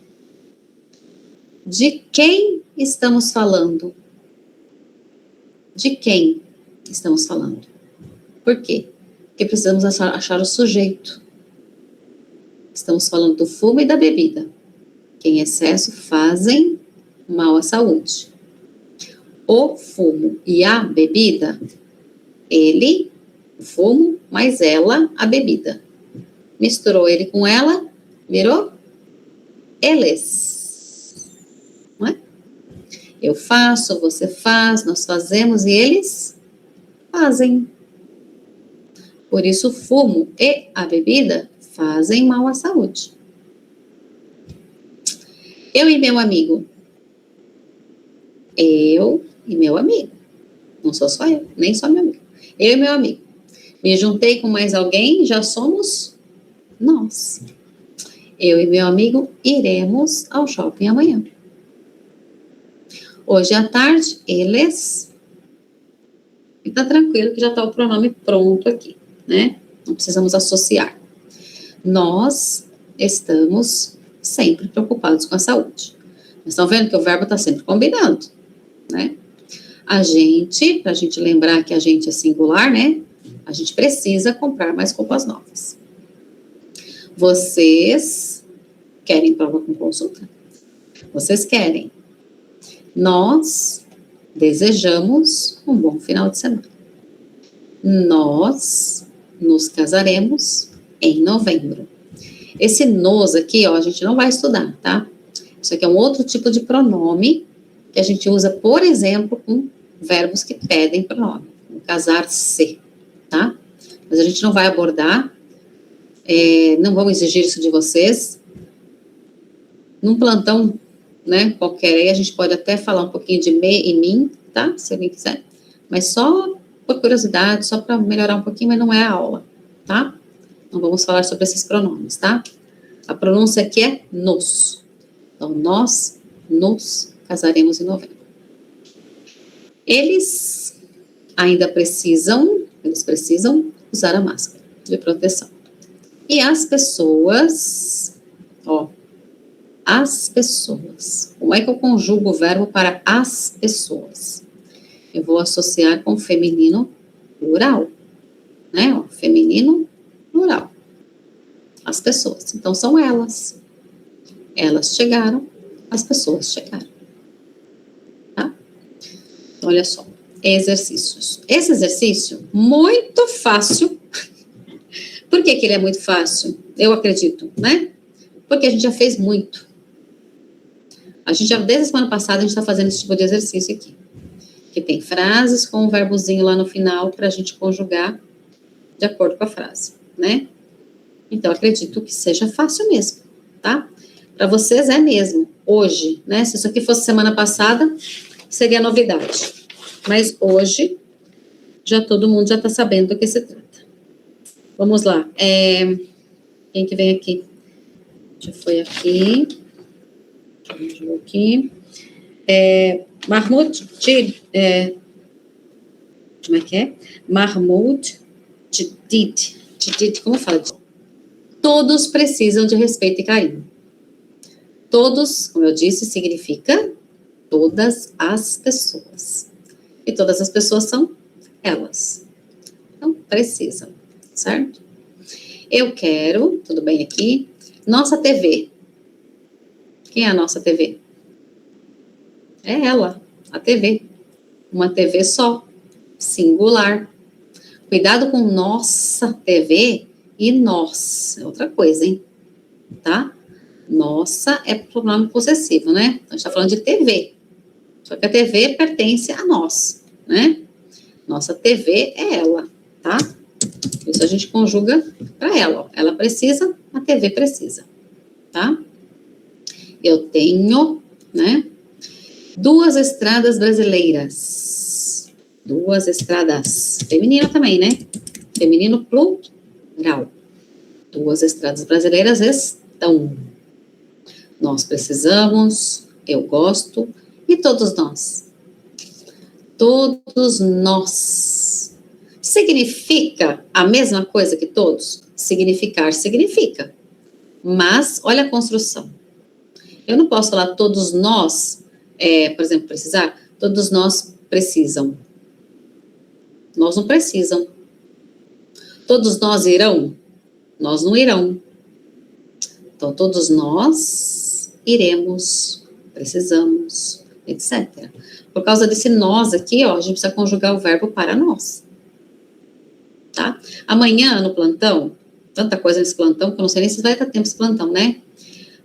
De quem estamos falando? De quem estamos falando? Por quê? Porque precisamos achar o sujeito. Estamos falando do fumo e da bebida, que em excesso fazem mal à saúde. O fumo e a bebida, ele, o fumo, mais ela, a bebida. Misturou ele com ela, virou eles. Não é? Eu faço, você faz, nós fazemos e eles fazem. Por isso, o fumo e a bebida fazem mal à saúde. Eu e meu amigo Eu e meu amigo. Não sou só eu, nem só meu amigo. Eu e meu amigo. Me juntei com mais alguém, já somos nós. Eu e meu amigo iremos ao shopping amanhã. Hoje à tarde, eles. E tá tranquilo que já tá o pronome pronto aqui, né? Não precisamos associar. Nós estamos sempre preocupados com a saúde. Vocês estão vendo que o verbo está sempre combinando, né? A gente, para a gente lembrar que a gente é singular, né? A gente precisa comprar mais roupas novas. Vocês querem prova com consulta? Vocês querem. Nós desejamos um bom final de semana. Nós nos casaremos em novembro. Esse nos aqui, ó, a gente não vai estudar, tá? Isso aqui é um outro tipo de pronome que a gente usa, por exemplo, com verbos que pedem pronome. Casar-se, tá? Mas a gente não vai abordar, não vamos exigir isso de vocês. Num plantão, né, qualquer aí, a gente pode até falar um pouquinho de me e mim, tá? Se alguém quiser. Mas só por curiosidade, só para melhorar um pouquinho, mas não é a aula, tá? Não vamos falar sobre esses pronomes, tá? A pronúncia aqui é nos. Então, nós nos casaremos em novembro. Eles precisam usar a máscara de proteção. E as pessoas, ó, as pessoas. Como é que eu conjugo o verbo para as pessoas? Eu vou associar com feminino plural, né? Ó, feminino plural. As pessoas. Então, são elas. Elas chegaram, as pessoas chegaram. Tá? Então, olha só. Exercícios. Esse exercício, muito fácil. Por que que ele é muito fácil? Eu acredito, né? Porque a gente já fez muito. Desde a semana passada, a gente está fazendo esse tipo de exercício aqui. Que tem frases com um verbozinho lá no final para a gente conjugar de acordo com a frase, né? Então, acredito que seja fácil mesmo, tá? Para vocês é mesmo, hoje, né? Se isso aqui fosse semana passada, seria novidade. Mas hoje, todo mundo já está sabendo do que se trata. Vamos lá. Quem que vem aqui? Já foi aqui. Mahmoud como é que é? Mahmoud Jadid, como fala? Todos precisam de respeito e carinho. Todos, como eu disse, significa todas as pessoas. E todas as pessoas são elas. Então, precisam, certo? Eu quero, tudo bem aqui? Nossa TV. Quem é a nossa TV? É ela, a TV. Uma TV só, singular. Cuidado com nossa TV e nós. É outra coisa, hein? Tá? Nossa é pronome possessivo, né? Então, a gente está falando de TV. Só que a TV pertence a nós, né? Nossa TV é ela, tá? Isso a gente conjuga para ela. Ó. Ela precisa, a TV precisa, tá? Eu tenho, né? 2 estradas brasileiras. 2 estradas. Feminino também, né? Feminino plural. 2 estradas brasileiras estão. Nós precisamos, eu gosto, e todos nós. Todos nós. Significa a mesma coisa que todos? Significar significa. Mas, olha a construção. Eu não posso falar todos nós, por exemplo, precisar, todos nós precisam. Nós não precisam. Todos nós irão? Nós não irão. Então, todos nós iremos, precisamos, etc. Por causa desse nós aqui, ó, a gente precisa conjugar o verbo para nós. Tá? Amanhã, no plantão, tanta coisa nesse plantão, que eu não sei nem se vai dar tempo esse plantão, né?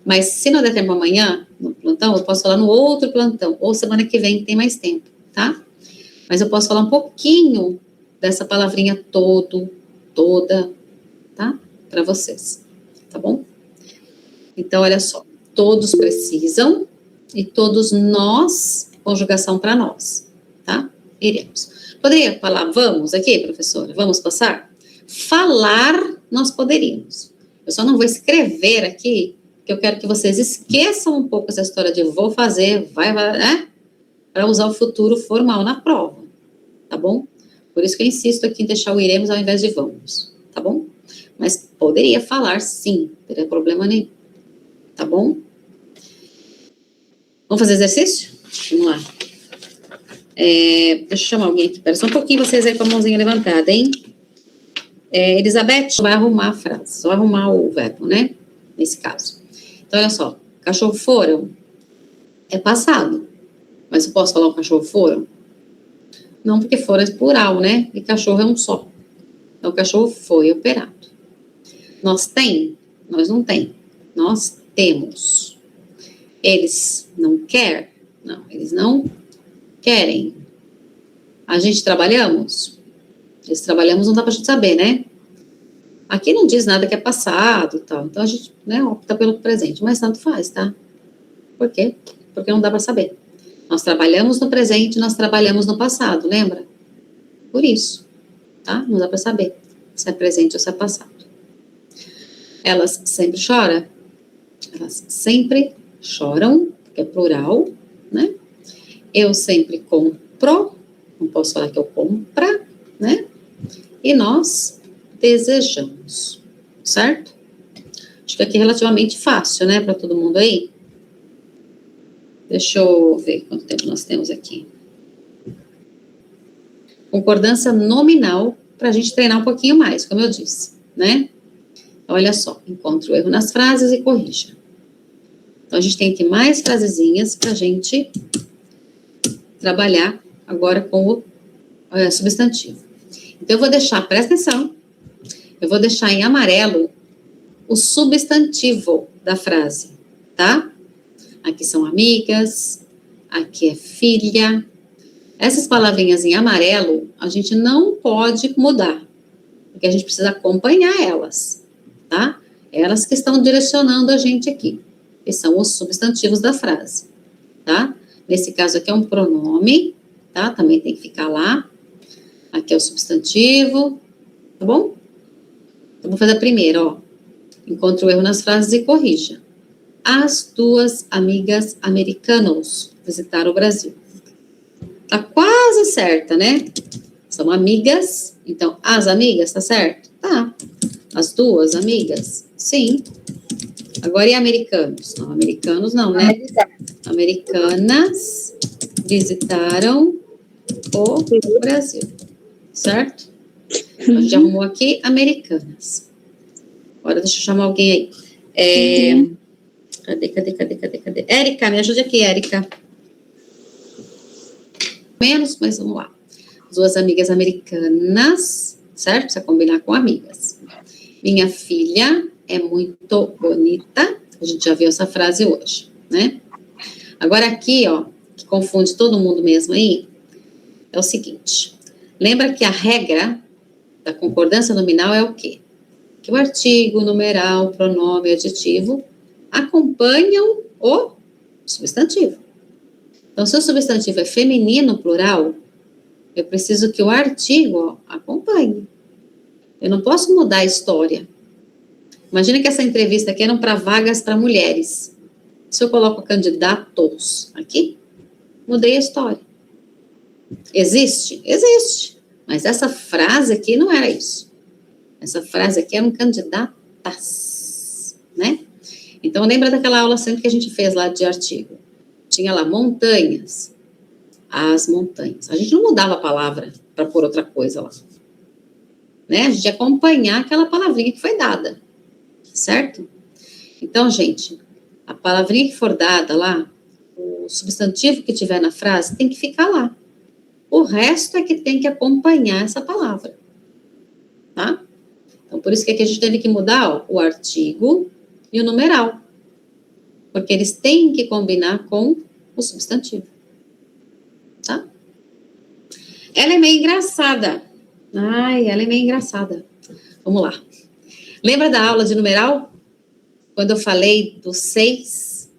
Mas se não der tempo amanhã, no plantão, eu posso falar no outro plantão, ou semana que vem tem mais tempo, tá? Mas eu posso falar um pouquinho dessa palavrinha todo, toda, tá? Para vocês, tá bom? Então, olha só, todos precisam e todos nós, conjugação para nós, tá? Iremos. Poderia falar vamos aqui, professora? Vamos passar? Falar, nós poderíamos. Eu só não vou escrever aqui, porque eu quero que vocês esqueçam um pouco essa história de vou fazer, vai, né? Para usar o futuro formal na prova, tá bom? Por isso que eu insisto aqui em deixar o iremos ao invés de vamos, tá bom? Mas poderia falar sim, não teria problema nenhum, tá bom? Vamos fazer exercício? Vamos lá. Deixa eu chamar alguém aqui, pera só um pouquinho vocês aí com a mãozinha levantada, hein? Elizabeth vai arrumar a frase, só arrumar o verbo, né? Nesse caso. Então, olha só, cachorro foram é passado, mas eu posso falar o cachorro foram? Não, porque foram é plural, né? E cachorro é um só. Então, o cachorro foi operado. Nós tem? Nós não tem. Nós temos. Eles não querem? Não, eles não querem. A gente trabalhamos? Eles trabalhamos não dá pra gente saber, né? Aqui não diz nada que é passado e tal. Então, a gente, né, opta pelo presente. Mas tanto faz, tá? Por quê? Porque não dá pra saber. Nós trabalhamos no presente, nós trabalhamos no passado, lembra? Por isso, tá? Não dá pra saber se é presente ou se é passado. Elas sempre choram? Elas sempre choram, que é plural, né? Eu sempre compro, não posso falar que eu compra, né? E nós desejamos, certo? Acho que aqui é relativamente fácil, né, para todo mundo aí. Deixa eu ver quanto tempo nós temos aqui. Concordância nominal, para a gente treinar um pouquinho mais, como eu disse, né? Olha só, encontre o erro nas frases e corrija. Então, a gente tem aqui mais frasezinhas para a gente trabalhar agora com o substantivo. Então, eu vou deixar, presta atenção, eu vou deixar em amarelo o substantivo da frase, tá? Aqui são amigas, aqui é filha. Essas palavrinhas em amarelo, a gente não pode mudar, porque a gente precisa acompanhar elas, tá? Elas que estão direcionando a gente aqui, que são os substantivos da frase, tá? Nesse caso aqui é um pronome, tá? Também tem que ficar lá. Aqui é o substantivo, tá bom? Então, vou fazer a primeira, ó. Encontre o erro nas frases e corrija. As duas amigas americanas visitaram o Brasil. Tá quase certa, né? São amigas, então, as amigas, tá certo? Tá. As duas amigas, sim. Agora, e americanos? Não, americanos não, né? Americanas visitaram o Brasil, certo? Então, a gente arrumou aqui americanas. Agora, deixa eu chamar alguém aí. Cadê? Érica, me ajude aqui, Érica. Menos, mas vamos lá. As duas amigas americanas, certo? Precisa combinar com amigas. Minha filha é muito bonita. A gente já viu essa frase hoje, né? Agora aqui, ó, que confunde todo mundo mesmo aí, é o seguinte. Lembra que a regra da concordância nominal é o quê? Que o artigo, numeral, pronome, adjetivo acompanham o substantivo. Então, se o substantivo é feminino, plural, eu preciso que o artigo, ó, acompanhe. Eu não posso mudar a história. Imagina que essa entrevista aqui eram para vagas para mulheres. Se eu coloco candidatos aqui, mudei a história. Existe? Existe. Mas essa frase aqui não era isso. Essa frase aqui era um candidatas, né? Então, lembra daquela aula sempre que a gente fez lá de artigo? Tinha lá montanhas, as montanhas. A gente não mudava a palavra para pôr outra coisa lá. Né? A gente ia acompanhar aquela palavrinha que foi dada, certo? Então, gente, a palavrinha que for dada lá, o substantivo que tiver na frase, tem que ficar lá. O resto é que tem que acompanhar essa palavra, tá? Então, por isso que aqui a gente teve que mudar, ó, o artigo e o numeral, porque eles têm que combinar com o substantivo, tá? Ela é meio engraçada. Ai, ela é meio engraçada. Vamos lá. Lembra da aula de numeral? Quando eu falei do 6,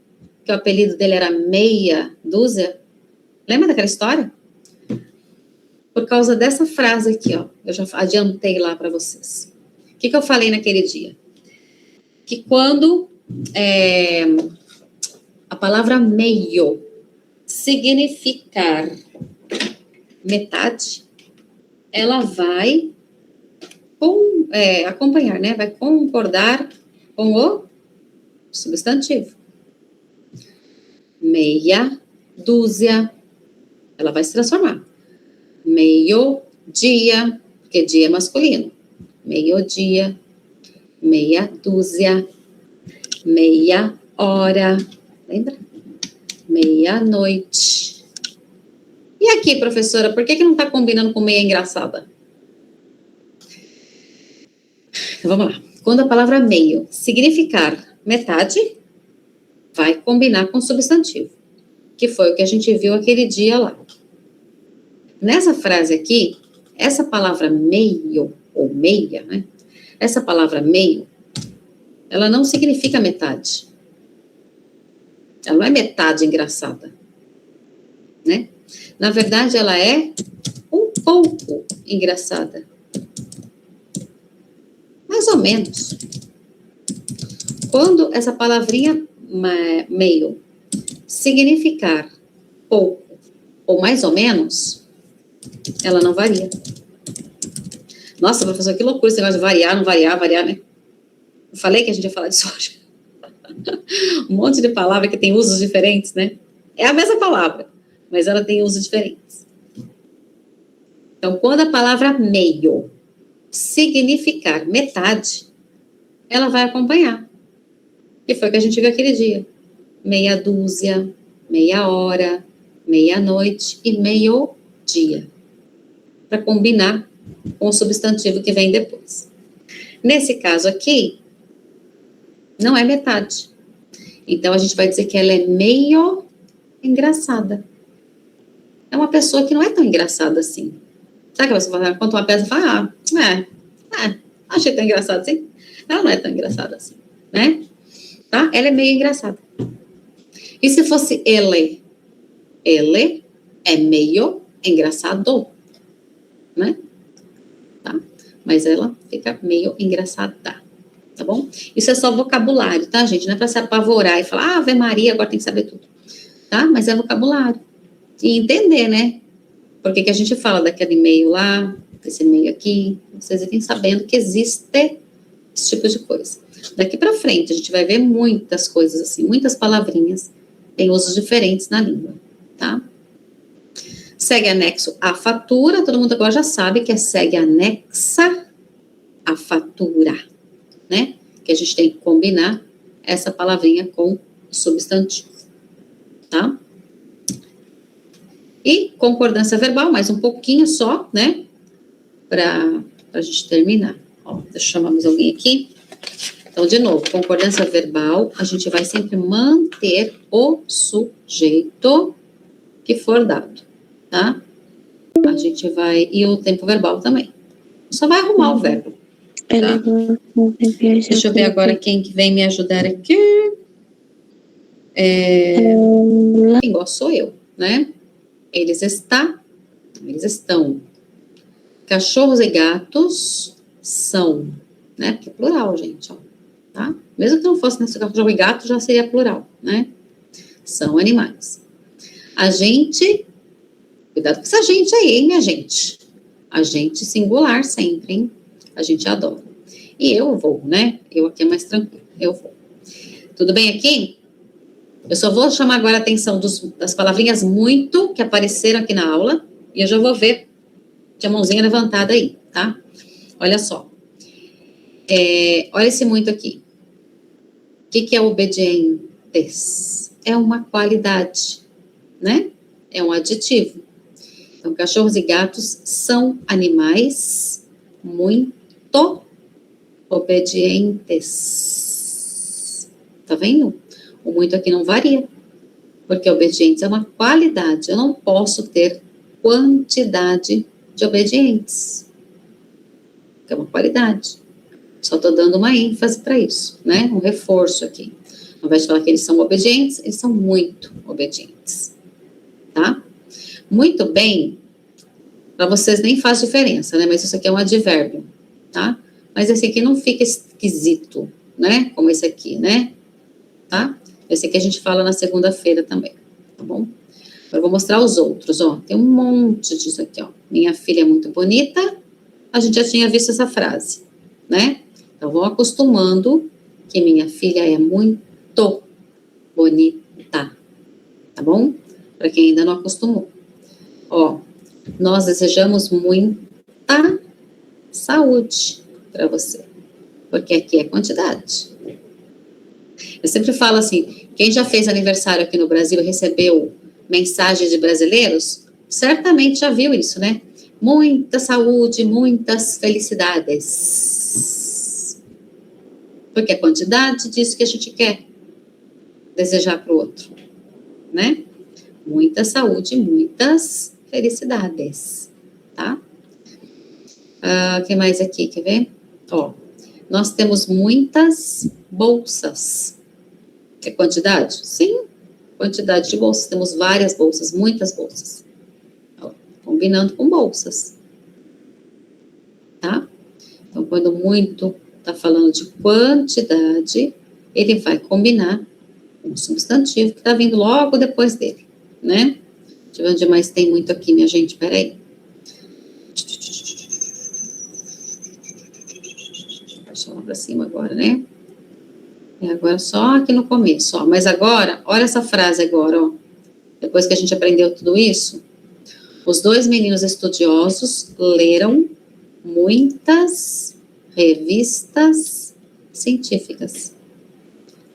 que o apelido dele era meia dúzia? Lembra daquela história? Por causa dessa frase aqui, ó, eu já adiantei lá para vocês. O que eu falei naquele dia? Que quando a palavra meio significar metade, ela vai acompanhar, né? Vai concordar com o substantivo. Meia dúzia, ela vai se transformar. Meio dia, porque dia é masculino. Meio-dia, meia dúzia, meia hora, lembra? Meia-noite. E aqui, professora, por que não está combinando com meia engraçada? Então, vamos lá. Quando a palavra meio significar metade, vai combinar com substantivo, que foi o que a gente viu aquele dia lá. Nessa frase aqui, essa palavra meio, ou meia, né? Essa palavra meio, ela não significa metade. Ela não é metade engraçada, né? Na verdade, ela é um pouco engraçada. Mais ou menos. Quando essa palavrinha meio significar pouco ou mais ou menos, ela não varia. Nossa, professor, que loucura esse negócio de variar, não variar, variar, né? Eu falei que a gente ia falar disso hoje. Um monte de palavra que tem usos diferentes, né? É a mesma palavra, mas ela tem usos diferentes. Então, quando a palavra meio significar metade, ela vai acompanhar. Que foi o que a gente viu aquele dia. Meia dúzia, meia hora, meia-noite e meio-dia. Para combinar com o substantivo que vem depois. Nesse caso aqui, não é metade. Então, a gente vai dizer que ela é meio engraçada. É uma pessoa que não é tão engraçada assim. Sabe que você fala, conta uma peça e fala, achei tão engraçado assim. Ela não é tão engraçada assim, né? Tá? Ela é meio engraçada. E se fosse ele? Ele é meio engraçado, né? Tá? Mas ela fica meio engraçada, tá bom? Isso é só vocabulário, tá, gente? Não é para se apavorar e falar, Ave Maria, agora tem que saber tudo, tá? Mas é vocabulário. E entender, né? Por que a gente fala daquele meio lá, desse meio aqui, vocês irem sabendo que existe esse tipo de coisa. Daqui para frente, a gente vai ver muitas coisas assim, muitas palavrinhas, tem usos diferentes na língua, tá? Segue anexo à fatura, todo mundo agora já sabe que é segue anexa à fatura, né? Que a gente tem que combinar essa palavrinha com o substantivo, tá? E concordância verbal, mais um pouquinho só, né? Para a gente terminar. Ó, deixa eu chamar mais alguém aqui. Então, de novo, concordância verbal, a gente vai sempre manter o sujeito que for dado, tá? A gente vai... E o tempo verbal também. Só vai arrumar o verbo. Tá? Deixa eu ver agora quem que vem me ajudar aqui. Quem gosta sou eu, né? Eles estão. Cachorros e gatos são, né? Porque é plural, gente, ó. Tá? Mesmo que não fosse nesse cachorro e gato, já seria plural, né? São animais. A gente, cuidado com essa gente aí, hein, minha gente? A gente singular sempre, hein? A gente adora. E eu vou, né? Eu aqui é mais tranquilo, eu vou. Tudo bem aqui? Eu só vou chamar agora a atenção das palavrinhas muito que apareceram aqui na aula, e eu já vou ver de a mãozinha levantada aí, tá? Olha só. Olha esse muito aqui. O que é obedientes? É uma qualidade, né? É um adjetivo. Então, cachorros e gatos são animais muito obedientes. Tá vendo? O muito aqui não varia, porque obedientes é uma qualidade. Eu não posso ter quantidade de obedientes, que é uma qualidade. Só estou dando uma ênfase para isso, né? Um reforço aqui. Ao invés de falar que eles são obedientes, eles são muito obedientes, tá? Muito bem, para vocês nem faz diferença, né? Mas isso aqui é um advérbio, tá? Mas esse aqui não fica esquisito, né? Como esse aqui, né? Tá? Esse aqui a gente fala na segunda-feira também, tá bom? Agora eu vou mostrar os outros, ó. Tem um monte disso aqui, ó. Minha filha é muito bonita. A gente já tinha visto essa frase, né? Então, vou acostumando que minha filha é muito bonita, tá bom? Para quem ainda não acostumou. Ó, nós desejamos muita saúde para você, porque aqui é quantidade. Eu sempre falo assim, quem já fez aniversário aqui no Brasil e recebeu mensagens de brasileiros, certamente já viu isso, né? Muita saúde, muitas felicidades. Porque é quantidade disso que a gente quer desejar para o outro, né? Muita saúde, muitas felicidades, tá? O que mais aqui, quer ver? Ó, nós temos muitas bolsas. É quantidade? Sim, quantidade de bolsas. Temos várias bolsas, muitas bolsas. Ó, combinando com bolsas, tá? Então, quando muito está falando de quantidade, ele vai combinar com o substantivo que está vindo logo depois dele, né? Deixa eu ver onde mais tem muito aqui, minha gente, peraí. Vou baixar lá para cima agora, né? E agora só aqui no começo, ó. Mas agora, olha essa frase agora, ó. Depois que a gente aprendeu tudo isso, os dois meninos estudiosos leram muitas revistas científicas.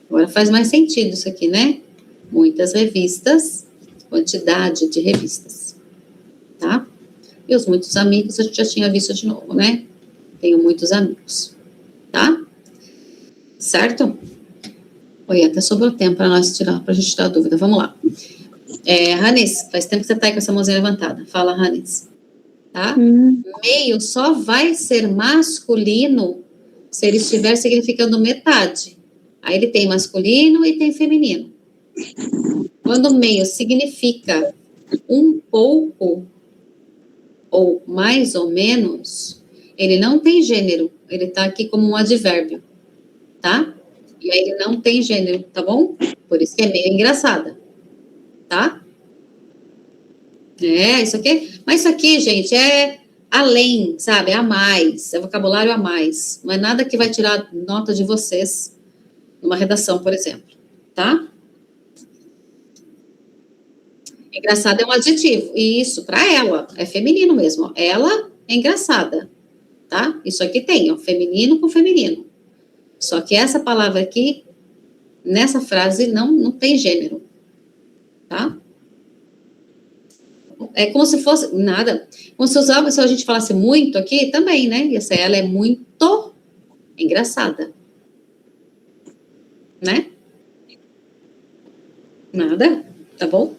Agora faz mais sentido isso aqui, né? Muitas revistas, quantidade de revistas, tá? E os muitos amigos a gente já tinha visto de novo, né? Tenho muitos amigos, tá? Certo? Oi, até sobrou tempo para nós tirar, para a gente tirar dúvida. Vamos lá. Hannes, faz tempo que você está aí com essa mãozinha levantada. Fala, Hannes. Tá? Meio só vai ser masculino se ele estiver significando metade. Aí ele tem masculino e tem feminino. Quando meio significa um pouco ou mais ou menos, ele não tem gênero. Ele está aqui como um advérbio, tá? E aí ele não tem gênero, tá bom? Por isso que é meio engraçada, tá? Isso aqui, mas isso aqui, gente, é além, sabe, é a mais, é vocabulário a mais, não é nada que vai tirar nota de vocês numa redação, por exemplo, tá? Engraçada é um adjetivo, e isso, para ela, é feminino mesmo, ó. Ela é engraçada, tá? Isso aqui tem, ó, feminino com feminino, só que essa palavra aqui, nessa frase, não tem gênero, tá? É como se fosse nada. Como se usava, se a gente falasse muito aqui, também, né? E essa ela é muito engraçada. Né? Nada, tá bom?